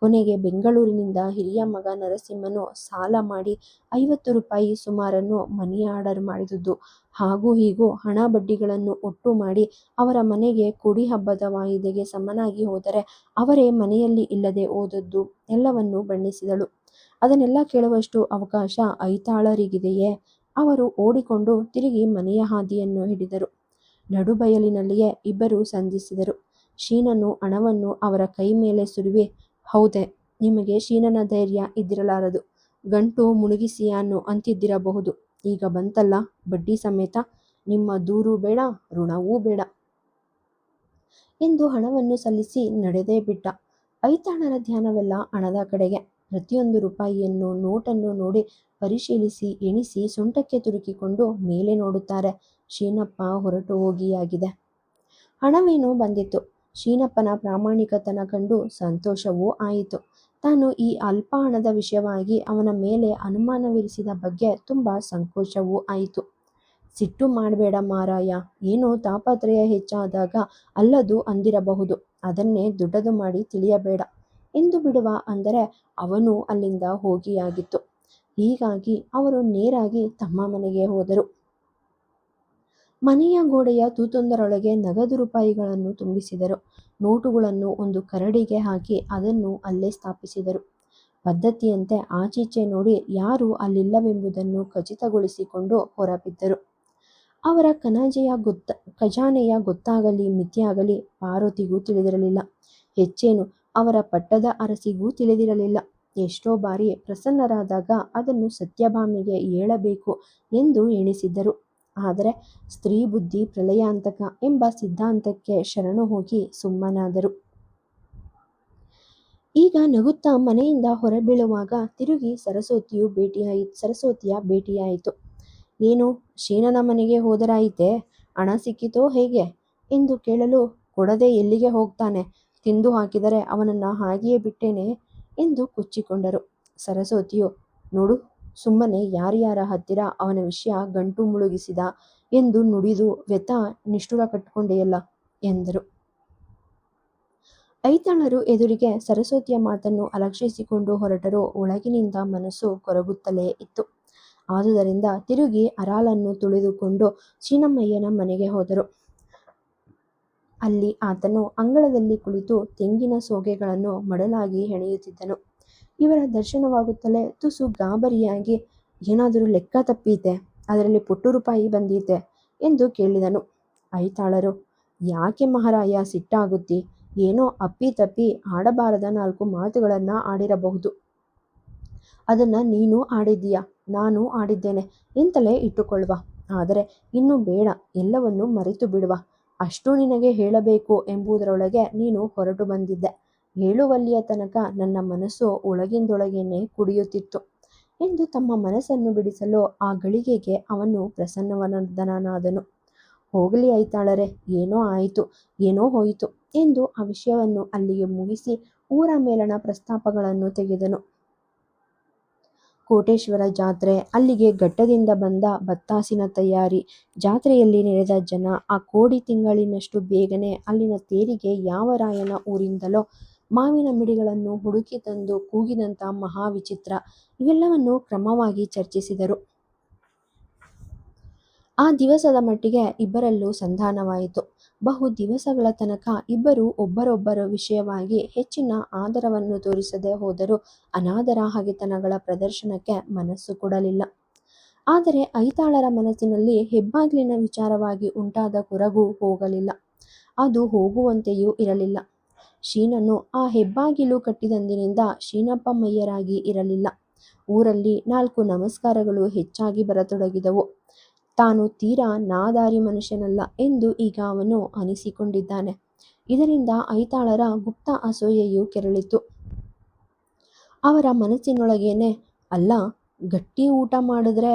ಕೊನೆಗೆ ಬೆಂಗಳೂರಿನಿಂದ ಹಿರಿಯ ಮಗ ನರಸಿಂಹನು ಸಾಲ ಮಾಡಿ 50 ರೂಪಾಯಿ ಸುಮಾರನ್ನು ಮನಿ ಆರ್ಡರ್ ಮಾಡಿದುದು, ಹಾಗೂ ಹೀಗೂ ಹಣ ಬಡ್ಡಿಗಳನ್ನು ಒಟ್ಟು ಮಾಡಿ ಅವರ ಮನೆಗೆ ಕುಡಿ ಹಬ್ಬದ ವಾಯಿದೆಗೆ ಸಮನಾಗಿ ಹೋದರೆ ಅವರೇ ಮನೆಯಲ್ಲಿ ಇಲ್ಲದೆ ಹೋದದ್ದು ಎಲ್ಲವನ್ನೂ ಬಣ್ಣಿಸಿದಳು. ಅದನ್ನೆಲ್ಲ ಕೇಳುವಷ್ಟು ಅವಕಾಶ ಐತಾಳರಿಗಿದೆಯೇ? ಅವರು ಓಡಿಕೊಂಡು ತಿರುಗಿ ಮನೆಯ ಹಾದಿಯನ್ನು ಹಿಡಿದರು. ನಡುಬಯಲಿನಲ್ಲಿಯೇ ಇಬ್ಬರು ಸಂಧಿಸಿದರು. ಶೀನನು ಹಣವನ್ನು ಅವರ ಕೈ ಮೇಲೆ ಸುರಿವಿ, ಹೌದೆ, ನಿಮಗೆ ಶೀನನ ಧೈರ್ಯ ಇದ್ದಿರಲಾರದು, ಗಂಟು ಮುಳುಗಿಸಿಯಾನು ಅಂತಿದ್ದಿರಬಹುದು. ಈಗ ಬಂತಲ್ಲ ಬಡ್ಡಿ ಸಮೇತ, ನಿಮ್ಮ ದೂರು ಬೇಡ, ಋಣವೂ ಬೇಡ ಎಂದು ಹಣವನ್ನು ಸಲ್ಲಿಸಿ ನಡೆದೇ ಬಿಟ್ಟ. ಐತಾಳರ ಧ್ಯಾನವೆಲ್ಲ ಹಣದ ಕಡೆಗೆ. ಪ್ರತಿಯೊಂದು ರೂಪಾಯಿಯನ್ನು ನೋಟನ್ನು ನೋಡಿ ಪರಿಶೀಲಿಸಿ ಎಣಿಸಿ ಸೊಂಟಕ್ಕೆ ತುರುಕಿಕೊಂಡು ಮೇಲೆ ನೋಡುತ್ತಾರೆ. ಶೀನಪ್ಪ ಹೊರಟು ಹೋಗಿಯಾಗಿದೆ. ಹಣವೇನೋ ಬಂದಿತ್ತು. ಶೀನಪ್ಪನ ಪ್ರಾಮಾಣಿಕತನ ಕಂಡು ಸಂತೋಷವೂ ಆಯಿತು. ತಾನು ಈ ಅಲ್ಪ ಹಣದ ವಿಷಯವಾಗಿ ಅವನ ಮೇಲೆ ಅನುಮಾನವಿರಿಸಿದ ಬಗ್ಗೆ ತುಂಬ ಸಂಕೋಚವೂ ಆಯಿತು. ಸಿಟ್ಟು ಮಾಡಬೇಡ ಮಾರಾಯ, ಏನೋ ತಾಪತ್ರಯ ಹೆಚ್ಚಾದಾಗ ಅಲ್ಲದು ಅಂದಿರಬಹುದು, ಅದನ್ನೇ ದೊಡ್ಡದು ಮಾಡಿ ತಿಳಿಯಬೇಡ ಎಂದು ಬಿಡುವ ಅಂದರೆ ಅವನು ಅಲ್ಲಿಂದ ಹೋಗಿಯಾಗಿತ್ತು. ಹೀಗಾಗಿ ಅವರು ನೇರಾಗಿ ತಮ್ಮ ಮನೆಗೆ ಹೋದರು. ಮನೆಯ ಗೋಡೆಯ ತೂತೊಂದರೊಳಗೆ ನಗದು ರೂಪಾಯಿಗಳನ್ನು ತುಂಬಿಸಿದರು. ನೋಟುಗಳನ್ನು ಒಂದು ಕರಡಿಗೆ ಹಾಕಿ ಅದನ್ನು ಅಲ್ಲೇ ಸ್ಥಾಪಿಸಿದರು. ಪದ್ಧತಿಯಂತೆ ಆಚೀಚೆ ನೋಡಿ ಯಾರೂ ಅಲ್ಲಿಲ್ಲವೆಂಬುದನ್ನು ಖಚಿತಗೊಳಿಸಿಕೊಂಡು ಹೊರಬಿದ್ದರು. ಅವರ ಖಜಾನೆಯ ಗೊತ್ತಾಗಲಿ ಮಿತಿಯಾಗಲಿ ಪಾರ್ವತಿಗೂ ತಿಳಿದಿರಲಿಲ್ಲ. ಹೆಚ್ಚೇನು ಅವರ ಪಟ್ಟದ ಅರಸಿಗೂ ತಿಳಿದಿರಲಿಲ್ಲ. ಎಷ್ಟೋ ಬಾರಿ ಪ್ರಸನ್ನರಾದಾಗ ಅದನ್ನು ಸತ್ಯಭಾಮೆಗೆ ಹೇಳಬೇಕು ಎಂದು ಎಣಿಸಿದ್ದರು. ಆದರೆ ಸ್ತ್ರೀ ಬುದ್ಧಿ ಪ್ರಲಯಾಂತಕ ಎಂಬ ಸಿದ್ಧಾಂತಕ್ಕೆ ಶರಣು ಹೋಗಿ ಸುಮ್ಮನಾದರು. ಈಗ ನಗುತ್ತಾ ಮನೆಯಿಂದ ಹೊರಬೀಳುವಾಗ ತಿರುಗಿ ಸರಸ್ವತಿಯ ಭೇಟಿಯಾಯಿತು. ಏನು, ಶೀನನ ಮನೆಗೆ ಹೋದರಾಯಿತೆ, ಹಣ ಸಿಕ್ಕಿತೋ ಹೇಗೆ ಎಂದು ಕೇಳಲು, ಕೊಡದೆ ಎಲ್ಲಿಗೆ ಹೋಗ್ತಾನೆ, ತಿಂದು ಹಾಕಿದರೆ ಅವನನ್ನು ಹಾಗೆಯೇ ಬಿಟ್ಟೇನೆ ಎಂದು ಕೊಚ್ಚಿಕೊಂಡರು. ಸರಸ್ವತಿಯು, ನೋಡು, ಸುಮ್ಮನೆ ಯಾರ್ಯಾರ ಹತ್ತಿರ ಅವನ ವಿಷಯ ಗಂಟು ಮುಳುಗಿಸಿದ ಎಂದು ನುಡಿದು ವ್ಯಥ ನಿಷ್ಠುರ ಕಟ್ಟಿಕೊಂಡೆಯಲ್ಲ ಎಂದರು. ಐತಾಳರು ಎದುರಿಗೆ ಸರಸ್ವತಿಯ ಮಾತನ್ನು ಅಲಕ್ಷಿಸಿಕೊಂಡು ಹೊರಟರು. ಒಳಗಿನಿಂದ ಮನಸ್ಸು ಕೊರಗುತ್ತಲೇ ಇತ್ತು. ಆದುದರಿಂದ ತಿರುಗಿ ಅರಾಲನ್ನು ತುಳಿದುಕೊಂಡು ಚೀನಮ್ಮಯ್ಯನ ಮನೆಗೆ ಹೋದರು. ಅಲ್ಲಿ ಆತನು ಅಂಗಳದಲ್ಲಿ ಕುಳಿತು ತೆಂಗಿನ ಸೋಗೆಗಳನ್ನು ಮಡಲಾಗಿ ಹೆಣೆಯುತ್ತಿದ್ದನು. ಇವರ ದರ್ಶನವಾಗುತ್ತಲೇ ತುಸು ಗಾಬರಿಯಾಗಿ, ಏನಾದರೂ ಲೆಕ್ಕ ತಪ್ಪೀತೆ? ಅದರಲ್ಲಿ ಪುಟ್ಟು ರೂಪಾಯಿ ಬಂದೀತೆ ಎಂದು ಕೇಳಿದನು. ಐತಾಳರು, ಯಾಕೆ ಮಹಾರಾಯ ಸಿಟ್ಟಾಗುತ್ತಿ? ಏನೋ ಅಪ್ಪಿತಪ್ಪಿ ಆಡಬಾರದ 4 ಮಾತುಗಳನ್ನು ಆಡಿರಬಹುದು. ಅದನ್ನು ನೀನು ಆಡಿದ್ದೀಯಾ, ನಾನು ಆಡಿದ್ದೇನೆ ಎಂತಲೇ ಇಟ್ಟುಕೊಳ್ಳುವ. ಆದರೆ ಇನ್ನು ಬೇಡ, ಎಲ್ಲವನ್ನೂ ಮರೆತು ಬಿಡುವ. ಅಷ್ಟು ನಿನಗೆ ಹೇಳಬೇಕು ಎಂಬುದರೊಳಗೆ ನೀನು ಹೊರಟು ಬಂದಿದ್ದೆ. ಹೇಳುವಲ್ಲಿಯ ತನಕ ನನ್ನ ಮನಸ್ಸು ಒಳಗಿಂದೊಳಗೇನೆ ಕುಡಿಯುತ್ತಿತ್ತು ಎಂದು ತಮ್ಮ ಮನಸ್ಸನ್ನು ಬಿಡಿಸಲು ಆ ಗಳಿಗೆಗೆ ಅವನು ಪ್ರಸನ್ನವದನಾದನು. ಹೋಗಲಿ ಐತಾಳರೆ, ಏನೋ ಆಯಿತು, ಏನೋ ಹೋಯಿತು ಎಂದು ಆ ವಿಷಯವನ್ನು ಅಲ್ಲಿಗೆ ಮುಗಿಸಿ ಊರ ಮೇಲಣ ಪ್ರಸ್ತಾಪಗಳನ್ನು ತೆಗೆದನು. ಕೋಟೇಶ್ವರ ಜಾತ್ರೆ, ಅಲ್ಲಿಗೆ ಘಟ್ಟದಿಂದ ಬಂದ ಬತ್ತಾಸಿನ ತಯಾರಿ, ಜಾತ್ರೆಯಲ್ಲಿ ನೆರೆದ ಜನ, ಆ ಕೋಡಿ ತಿಂಗಳಿನಷ್ಟು ಬೇಗನೆ ಅಲ್ಲಿನ ತೇರಿಗೆ ಯಾವ ರಾಯನ ಊರಿಂದಲೋ ಮಾವಿನ ಮಿಡಿಗಳನ್ನು ಹುಡುಕಿ ತಂದು ಕೂಗಿದಂಥ ಮಹಾವಿಚಿತ್ರ, ಇವೆಲ್ಲವನ್ನೂ ಕ್ರಮವಾಗಿ ಚರ್ಚಿಸಿದರು. ಆ ದಿವಸದ ಮಟ್ಟಿಗೆ ಇಬ್ಬರಲ್ಲೂ ಸಂಧಾನವಾಯಿತು. ಬಹು ದಿವಸಗಳ ತನಕ ಇಬ್ಬರೂ ಒಬ್ಬರೊಬ್ಬರ ವಿಷಯವಾಗಿ ಹೆಚ್ಚಿನ ಆದರವನ್ನು ತೋರಿಸದೆ ಹೋದರೂ ಅನಾದರ ಹಗೆತನಗಳ ಪ್ರದರ್ಶನಕ್ಕೆ ಮನಸ್ಸು ಕೊಡಲಿಲ್ಲ. ಆದರೆ ಐತಾಳರ ಮನಸ್ಸಿನಲ್ಲಿ ಹೆಬ್ಬಾಗಿಲಿನ ವಿಚಾರವಾಗಿ ಉಂಟಾದ ಕೊರಗು ಹೋಗಲಿಲ್ಲ. ಅದು ಹೋಗುವಂತೆಯೂ ಇರಲಿಲ್ಲ. ಶೀನನು ಆ ಹೆಬ್ಬಾಗಿಲು ಕಟ್ಟಿದಂದಿನಿಂದ ಶೀನಪ್ಪಮಯ್ಯರಾಗಿ ಇರಲಿಲ್ಲ. ಊರಲ್ಲಿ 4 ನಮಸ್ಕಾರಗಳು ಹೆಚ್ಚಾಗಿ ಬರತೊಡಗಿದವು. ತಾನು ತೀರಾ ನಾದಾರಿ ಮನುಷ್ಯನಲ್ಲ ಎಂದು ಈಗ ಅವನು ಅನಿಸಿಕೊಂಡಿದ್ದಾನೆ. ಇದರಿಂದ ಐತಾಳರ ಗುಪ್ತ ಅಸೂಯೆಯು ಕೆರಳಿತು. ಅವರ ಮನಸ್ಸಿನೊಳಗೇನೆ, ಅಲ್ಲ, ಗಟ್ಟಿ ಊಟ ಮಾಡಿದ್ರೆ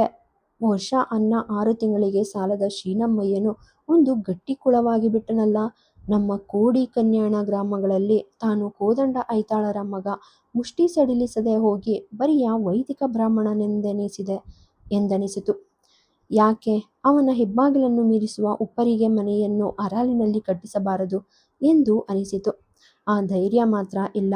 ವರ್ಷ ಅನ್ನ 6 ತಿಂಗಳಿಗೆ ಸಾಲದ ಶೀನಮ್ಮಯ್ಯನು ಒಂದು ಗಟ್ಟಿ ಕುಳವಾಗಿ ಬಿಟ್ಟನಲ್ಲ. ನಮ್ಮ ಕೋಡಿ ಕನ್ಯಾಣ ಗ್ರಾಮಗಳಲ್ಲಿ ತಾನು ಕೋದಂಡ ಐತಾಳರ ಮಗ ಮುಷ್ಟಿ ಸಡಿಲಿಸದೆ ಹೋಗಿ ಬರಿಯ ವೈದಿಕ ಬ್ರಾಹ್ಮಣನೆಂದೆನಿಸಿದೆ ಎಂದನಿಸಿತು. ಯಾಕೆ ಅವನ ಹೆಬ್ಬಾಗಿಲನ್ನು ಮೀರಿಸುವ ಉಪ್ಪರಿಗೆ ಮನೆಯನ್ನು ಅರಾಲಿನಲ್ಲಿ ಕಟ್ಟಿಸಬಾರದು ಎಂದು ಅನಿಸಿತು. ಆ ಧೈರ್ಯ ಮಾತ್ರ ಇಲ್ಲ.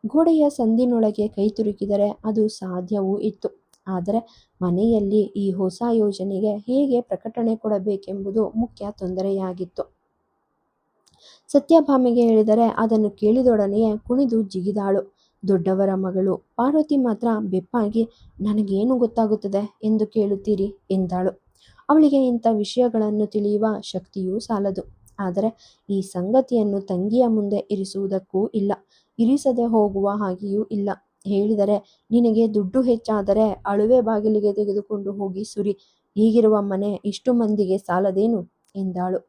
ಗೋಡೆಯ ಸಂದಿನೊಳಗೆ ಕೈ ತುರುಕಿದರೆ ಅದು ಸಾಧ್ಯವೂ ಇತ್ತು. ಆದರೆ ಮನೆಯಲ್ಲಿ ಈ ಹೊಸ ಯೋಜನೆಗೆ ಹೇಗೆ ಪ್ರಕಟಣೆ ಕೊಡಬೇಕೆಂಬುದು ಮುಖ್ಯ ತೊಂದರೆಯಾಗಿತ್ತು. ಸತ್ಯಭಾಮೆಗೆ ಹೇಳಿದರೆ ಅದನ್ನು ಕೇಳಿದೊಡನೆಯೇ ಕುಣಿದು ಜಿಗಿದಾಳು. ದೊಡ್ಡವರ ಮಗಳು ಪಾರ್ವತಿ ಮಾತ್ರ ಬೆಪ್ಪಾಗಿ, ನನಗೇನು ಗೊತ್ತಾಗುತ್ತದೆ ಎಂದು ಕೇಳುತ್ತೀರಿ ಎಂದಾಳು. ಅವಳಿಗೆ ಇಂಥ ವಿಷಯಗಳನ್ನು ತಿಳಿಯುವ ಶಕ್ತಿಯೂ ಸಾಲದು. ಆದರೆ ಈ ಸಂಗತಿಯನ್ನು ತಂಗಿಯ ಮುಂದೆ ಇರಿಸುವುದಕ್ಕೂ ಇಲ್ಲ, ಇರಿಸದೆ ಹೋಗುವ ಹಾಗೆಯೂ ಇಲ್ಲ. ಹೇಳಿದರೆ, ನಿನಗೆ ದುಡ್ಡು ಹೆಚ್ಚಾದರೆ ಅಳುವೆ ಬಾಗಿಲಿಗೆ ತೆಗೆದುಕೊಂಡು ಹೋಗಿ ಸುರಿ, ಹೀಗಿರುವ ಮನೆ ಇಷ್ಟು ಮಂದಿಗೆ ಸಾಲದೇನು ಎಂದಾಳು.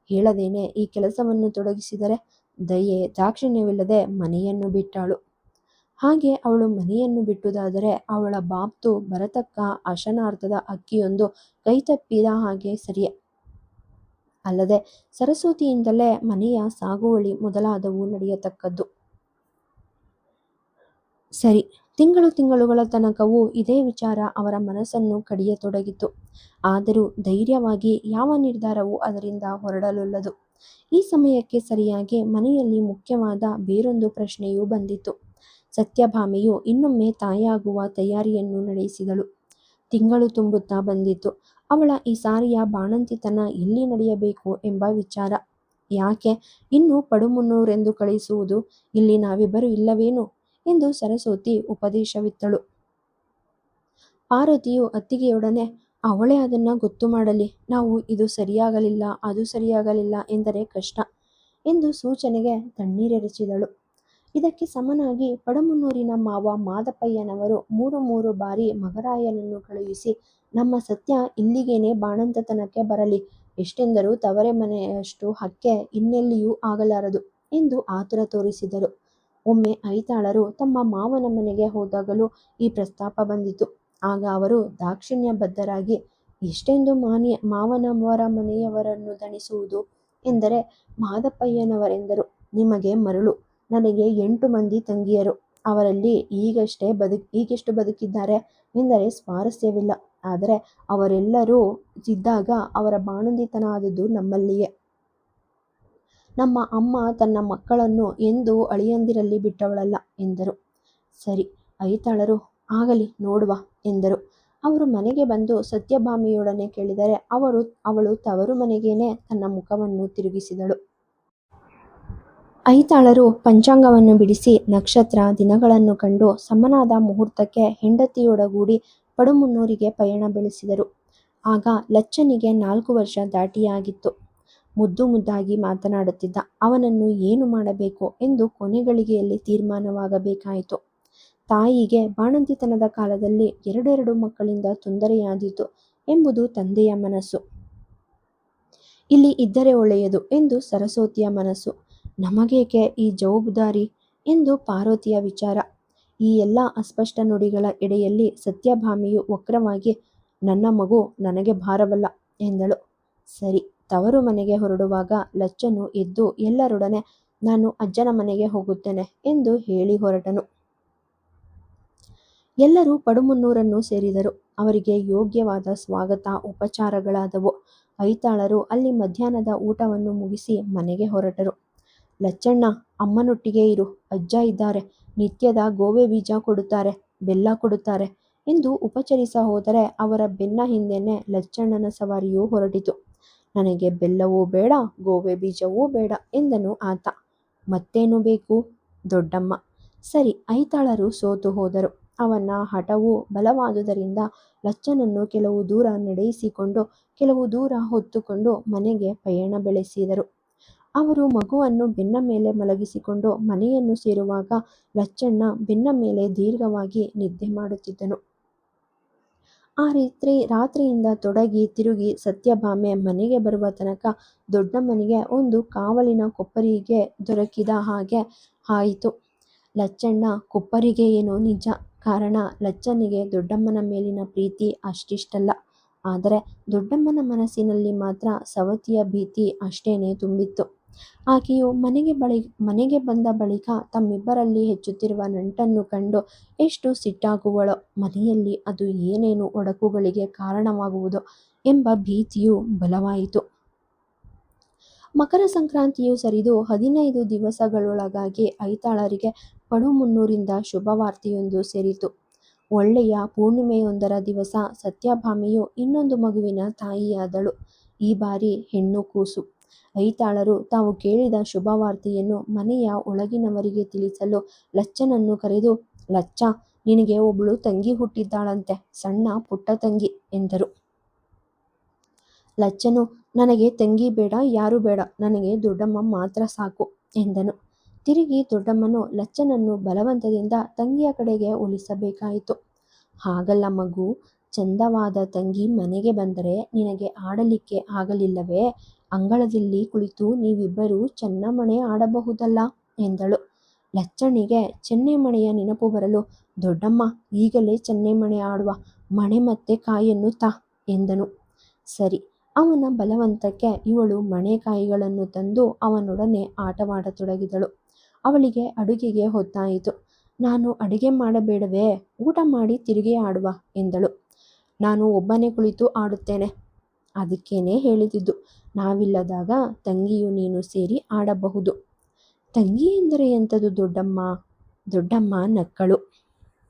ಹೇಳದೇನೆ ಈ ಕೆಲಸವನ್ನು ತೊಡಗಿಸಿದರೆ ದಯೆ ದಾಕ್ಷಿಣ್ಯವಿಲ್ಲದೆ ಮನೆಯನ್ನು ಬಿಟ್ಟಾಳು. ಹಾಗೆ ಅವಳು ಮನೆಯನ್ನು ಬಿಟ್ಟುದಾದರೆ ಅವಳ ಬಾಬ್ತು ಬರತಕ್ಕ ಅಶನಾರ್ಥದ ಅಕ್ಕಿಯೊಂದು ಕೈತಪ್ಪಿದ ಹಾಗೆ ಸರಿಯೇ. ಅಲ್ಲದೆ ಸರಸ್ವತಿಯಿಂದಲೇ ಮನೆಯ ಸಾಗುವಳಿ ಮೊದಲಾದವು ನಡೆಯತಕ್ಕದ್ದು. ಸರಿ, ತಿಂಗಳುಗಳ ತನಕವೂ ಇದೇ ವಿಚಾರ ಅವರ ಮನಸ್ಸನ್ನು ಕಡಿಯತೊಡಗಿತು. ಆದರೂ ಧೈರ್ಯವಾಗಿ ಯಾವ ನಿರ್ಧಾರವೂ ಅದರಿಂದ ಹೊರಡಲೊಲ್ಲದು. ಈ ಸಮಯಕ್ಕೆ ಸರಿಯಾಗಿ ಮನೆಯಲ್ಲಿ ಮುಖ್ಯವಾದ ಬೇರೊಂದು ಪ್ರಶ್ನೆಯೂ ಬಂದಿತು. ಸತ್ಯಭಾಮೆಯು ಇನ್ನೊಮ್ಮೆ ತಾಯಾಗುವ ತಯಾರಿಯನ್ನು ನಡೆಸಿದಳು. ತಿಂಗಳು ತುಂಬುತ್ತಾ ಬಂದಿತು. ಅವಳ ಈ ಸಾರಿಯ ಬಾಣಂತಿತನ ಎಲ್ಲಿ ನಡೆಯಬೇಕು ಎಂಬ ವಿಚಾರ. ಯಾಕೆ ಇನ್ನು ಪಡುಮುನ್ನೂರೆಂದು ಕಳಿಸುವುದು? ಇಲ್ಲಿ ನಾವಿಬ್ಬರು ಇಲ್ಲವೇನು ಎಂದು ಸರಸ್ವತಿ ಉಪದೇಶವಿತ್ತಳು. ಪಾರ್ವತಿಯು ಅತ್ತಿಗೆಯೊಡನೆ, ಅವಳೇ ಅದನ್ನು ಗೊತ್ತು ಮಾಡಲಿ, ನಾವು ಇದು ಸರಿಯಾಗಲಿಲ್ಲ ಅದು ಸರಿಯಾಗಲಿಲ್ಲ ಎಂದರೆ ಕಷ್ಟ ಎಂದು ಸೂಚನೆಗೆ ತಣ್ಣೀರೆರಚಿದಳು. ಇದಕ್ಕೆ ಸಮನಾಗಿ ಪಡಮುನ್ನೂರಿನ ಮಾವ ಮಾದಪ್ಪಯ್ಯನವರು 3 ಬಾರಿ ಮಗರಾಯನನ್ನು ಕಳುಹಿಸಿ, ನಮ್ಮ ಸತ್ಯ ಇಲ್ಲಿಗೇನೆ ಬಾಣಂತತನಕ್ಕೆ ಬರಲಿ, ಎಷ್ಟೆಂದರೂ ತವರೆ ಮನೆಯಷ್ಟು ಹಕ್ಕೆ ಇನ್ನೆಲ್ಲಿಯೂ ಆಗಲಾರದು ಎಂದು ಆತುರ ತೋರಿಸಿದರು. ಒಮ್ಮೆ ಐತಾಳರು ತಮ್ಮ ಮಾವನ ಮನೆಗೆ ಹೋದಾಗಲೂ ಈ ಪ್ರಸ್ತಾಪ ಬಂದಿತು. ಆಗ ಅವರು ದಾಕ್ಷಿಣ್ಯಬದ್ಧರಾಗಿ, ಎಷ್ಟೆಂದು ಮಾವನವರ ಮನೆಯವರನ್ನು ದಣಿಸುವುದು ಎಂದರೆ ಮಾದಪ್ಪಯ್ಯನವರೆಂದರು. ನಿಮಗೆ ಮರುಳು, ನನಗೆ 8 ಮಂದಿ ತಂಗಿಯರು, ಅವರಲ್ಲಿ ಈಗೆಷ್ಟು ಬದುಕಿದ್ದಾರೆ ಎಂದರೆ ಸ್ವಾರಸ್ಯವಿಲ್ಲ. ಆದರೆ ಅವರೆಲ್ಲರೂ ಇದ್ದಾಗ ಅವರ ಬಾಣಂತಿತನ ಆದದ್ದು ನಮ್ಮಲ್ಲಿಯೇ. ನಮ್ಮ ಅಮ್ಮ ತನ್ನ ಮಕ್ಕಳನ್ನು ಎಂದೂ ಅಳಿಯಂದಿರಲ್ಲಿ ಬಿಟ್ಟವಳಲ್ಲ ಎಂದರು. ಸರಿ, ಐತಾಳರು ಆಗಲಿ ನೋಡುವ ಎಂದರು. ಅವರು ಮನೆಗೆ ಬಂದು ಸತ್ಯಭಾಮೆಯೊಡನೆ ಕೇಳಿದರೆ ಅವಳು ತವರು ಮನೆಗೇನೆ ತನ್ನ ಮುಖವನ್ನು ತಿರುಗಿಸಿದಳು. ಐತಾಳರು ಪಂಚಾಂಗವನ್ನು ಬಿಡಿಸಿ ನಕ್ಷತ್ರ ದಿನಗಳನ್ನು ಕಂಡು ಸಮನಾದ ಮುಹೂರ್ತಕ್ಕೆ ಹೆಂಡತಿಯೊಡಗೂಡಿ ಪಡುಮುನ್ನೂರಿಗೆ ಪಯಣ ಬೆಳೆಸಿದರು. ಆಗ ಲಚ್ಚನಿಗೆ 4 ವರ್ಷ ದಾಟಿಯಾಗಿತ್ತು. ಮುದ್ದು ಮುದ್ದಾಗಿ ಮಾತನಾಡುತ್ತಿದ್ದ. ಅವನನ್ನು ಏನು ಮಾಡಬೇಕು ಎಂದು ಕೊನೆಗಳಿಗೆಯಲ್ಲಿ ತೀರ್ಮಾನವಾಗಬೇಕಾಯಿತು. ತಾಯಿಗೆ ಬಾಣಂತಿತನದ ಕಾಲದಲ್ಲಿ 2 ಮಕ್ಕಳಿಂದ ತೊಂದರೆಯಾದೀತು ಎಂಬುದು ತಂದೆಯ ಮನಸ್ಸು. ಇಲ್ಲಿ ಇದ್ದರೆ ಒಳ್ಳೆಯದು ಎಂದು ಸರಸ್ವತಿಯ ಮನಸ್ಸು. ನಮಗೇಕೆ ಈ ಜವಾಬ್ದಾರಿ ಎಂದು ಪಾರ್ವತಿಯ ವಿಚಾರ. ಈ ಎಲ್ಲ ಅಸ್ಪಷ್ಟ ನುಡಿಗಳ ಎಡೆಯಲ್ಲಿ ಸತ್ಯಭಾಮೆಯು ವಕ್ರವಾಗಿ ನನ್ನ ಮಗು ನನಗೆ ಭಾರವಲ್ಲ ಎಂದಳು. ಸರಿ, ತವರು ಮನೆಗೆ ಹೊರಡುವಾಗ ಲಚ್ಚನು ಎದ್ದು ಎಲ್ಲರೊಡನೆ ನಾನು ಅಜ್ಜನ ಮನೆಗೆ ಹೋಗುತ್ತೇನೆ ಎಂದು ಹೇಳಿ ಹೊರಟನು. ಎಲ್ಲರೂ ಪಡುಮುನ್ನೂರನ್ನು ಸೇರಿದರು. ಅವರಿಗೆ ಯೋಗ್ಯವಾದ ಸ್ವಾಗತ ಉಪಚಾರಗಳಾದವು. ಐತಾಳರು ಅಲ್ಲಿ ಮಧ್ಯಾಹ್ನದ ಊಟವನ್ನು ಮುಗಿಸಿ ಮನೆಗೆ ಹೊರಟರು. ಲಚ್ಚಣ್ಣ, ಅಮ್ಮನೊಟ್ಟಿಗೆ ಇರು, ಅಜ್ಜ ಇದ್ದಾರೆ, ನಿತ್ಯದ ಗೋವೆ ಬೀಜ ಕೊಡುತ್ತಾರೆ, ಬೆಲ್ಲ ಕೊಡುತ್ತಾರೆ ಎಂದು ಉಪಚರಿಸ ಹೋದರೆ ಅವರ ಬೆನ್ನ ಹಿಂದೆನೇ ಲಚ್ಚಣ್ಣನ ಸವಾರಿಯೂ ಹೊರಟಿತು. ನನಗೆ ಬೆಲ್ಲವೂ ಬೇಡ, ಗೋವೆ ಬೀಜವೂ ಬೇಡ ಎಂದನು ಆತ. ಮತ್ತೇನು ಬೇಕು? ದೊಡ್ಡಮ್ಮ. ಸರಿ, ಐತಾಳರು ಸೋತು ಹೋದರು. ಅವನ ಹಠವು ಬಲವಾದುದರಿಂದ ಲಚ್ಚನನ್ನು ಕೆಲವು ದೂರ ನಡೆಯಿಸಿಕೊಂಡು ಕೆಲವು ದೂರ ಹೊತ್ತುಕೊಂಡು ಮನೆಗೆ ಪಯಣ ಬೆಳೆಸಿದರು. ಅವರು ಮಗುವನ್ನು ಬೆನ್ನ ಮೇಲೆ ಮಲಗಿಸಿಕೊಂಡು ಮನೆಯನ್ನು ಸೇರುವಾಗ ಲಚ್ಚಣ್ಣ ಬೆನ್ನ ಮೇಲೆ ದೀರ್ಘವಾಗಿ ನಿದ್ದೆ ಮಾಡುತ್ತಿದ್ದನು. ಆ ರಾತ್ರಿಯಿಂದ ತೊಡಗಿ ತಿರುಗಿ ಸತ್ಯಭಾಮೆ ಮನೆಗೆ ಬರುವ ತನಕ ದೊಡ್ಡಮ್ಮನಿಗೆ ಒಂದು ಕಾವಲಿನ ಕೊಪ್ಪರಿಗೆ ದೊರಕಿದ ಹಾಗೆ ಆಯಿತು. ಲಚ್ಚಣ್ಣ ಕೊಪ್ಪರಿಗೆ ಏನೋ ನಿಜ. ಕಾರಣ, ಲಚ್ಚನಿಗೆ ದೊಡ್ಡಮ್ಮನ ಮೇಲಿನ ಪ್ರೀತಿ ಅಷ್ಟಿಷ್ಟಲ್ಲ. ಆದರೆ ದೊಡ್ಡಮ್ಮನ ಮನಸ್ಸಿನಲ್ಲಿ ಮಾತ್ರ ಸವತಿಯ ಭೀತಿ ಅಷ್ಟೇನೆ ತುಂಬಿತ್ತು. ಆಕೆಯು ಮನೆಗೆ ಬಂದ ಬಳಿಕ ತಮ್ಮಿಬ್ಬರಲ್ಲಿ ಹೆಚ್ಚುತ್ತಿರುವ ನಂಟನ್ನು ಕಂಡು ಎಷ್ಟು ಸಿಟ್ಟಾಗುವಳೋ, ಮನೆಯಲ್ಲಿ ಅದು ಏನೇನು ಒಡಕುಗಳಿಗೆ ಕಾರಣವಾಗುವುದೋ ಎಂಬ ಭೀತಿಯೂ ಬಲವಾಯಿತು. ಮಕರ ಸಂಕ್ರಾಂತಿಯು ಸರಿದು 15 ದಿವಸಗಳೊಳಗಾಗಿ ಐತಾಳರಿಗೆ ಪಡುಮುನ್ನೂರಿಂದ ಶುಭವಾರ್ತೆಯೊಂದು ಸೇರಿತು. ಒಳ್ಳೆಯ ಪೂರ್ಣಿಮೆಯೊಂದರ ದಿವಸ ಸತ್ಯಭಾಮೆಯು ಇನ್ನೊಂದು ಮಗುವಿನ ತಾಯಿಯಾದಳು. ಈ ಬಾರಿ ಹೆಣ್ಣು ಕೂಸು. ಐತಾಳರು ತಾವು ಕೇಳಿದ ಶುಭವಾರ್ತೆಯನ್ನು ಮನೆಯ ಒಳಗಿನವರಿಗೆ ತಿಳಿಸಲು ಲಚ್ಚನನ್ನು ಕರೆದು, ಲಚ್ಚ, ನಿನಗೆ ಒಬ್ಬಳು ತಂಗಿ ಹುಟ್ಟಿದ್ದಾಳಂತೆ, ಸಣ್ಣ ಪುಟ್ಟ ತಂಗಿ ಎಂದರು. ಲಚ್ಚನು, ನನಗೆ ತಂಗಿ ಬೇಡ, ಯಾರು ಬೇಡ, ನನಗೆ ದೊಡ್ಡಮ್ಮ ಮಾತ್ರ ಸಾಕು ಎಂದನು. ತಿರುಗಿ ದೊಡ್ಡಮ್ಮನು ಲಚ್ಚನನ್ನು ಬಲವಂತದಿಂದ ತಂಗಿಯ ಕಡೆಗೆ ಒಲಿಸಬೇಕಾಯಿತು. ಹಾಗಲ್ಲ ಮಗು, ಚಂದವಾದ ತಂಗಿ ಮನೆಗೆ ಬಂದರೆ ನಿನಗೆ ಆಡಲಿಕ್ಕೆ ಆಗಲಿಲ್ಲವೇ? ಅಂಗಳದಲ್ಲಿ ಕುಳಿತು ನೀವಿಬ್ಬರೂ ಚೆನ್ನಮಣೆ ಆಡಬಹುದಲ್ಲ ಎಂದಳು. ಲಚ್ಚನಿಗೆ ಚೆನ್ನೆಮಣೆಯ ನೆನಪು ಬರಲು, ದೊಡ್ಡಮ್ಮ, ಈಗಲೇ ಚೆನ್ನೆಮಣೆ ಆಡುವ, ಮಣೆ ಮತ್ತೆ ಕಾಯನ್ನು ತಾ ಎಂದನು. ಸರಿ, ಅವನ ಬಲವಂತಕ್ಕೆ ಇವಳು ಮಣೆಕಾಯಿಗಳನ್ನು ತಂದು ಅವನೊಡನೆ ಆಟವಾಡತೊಡಗಿದಳು. ಅವಳಿಗೆ ಅಡುಗೆಗೆ ಹೊತ್ತಾಯಿತು. ನಾನು ಅಡುಗೆ ಮಾಡಬೇಡವೇ? ಊಟ ಮಾಡಿ ತಿರುಗಿ ಆಡುವ ಎಂದಳು. ನಾನು ಒಬ್ಬನೇ ಕುಳಿತು ಆಡುತ್ತೇನೆ. ಅದಕ್ಕೇನೆ ಹೇಳಿದ್ದು, ನಾವಿಲ್ಲದಾಗ ತಂಗಿಯು ನೀನು ಸೇರಿ ಆಡಬಹುದು. ತಂಗಿ ಎಂದರೆ ಎಂಥದು ದೊಡ್ಡಮ್ಮ? ದೊಡ್ಡಮ್ಮ ನಕ್ಕಳು.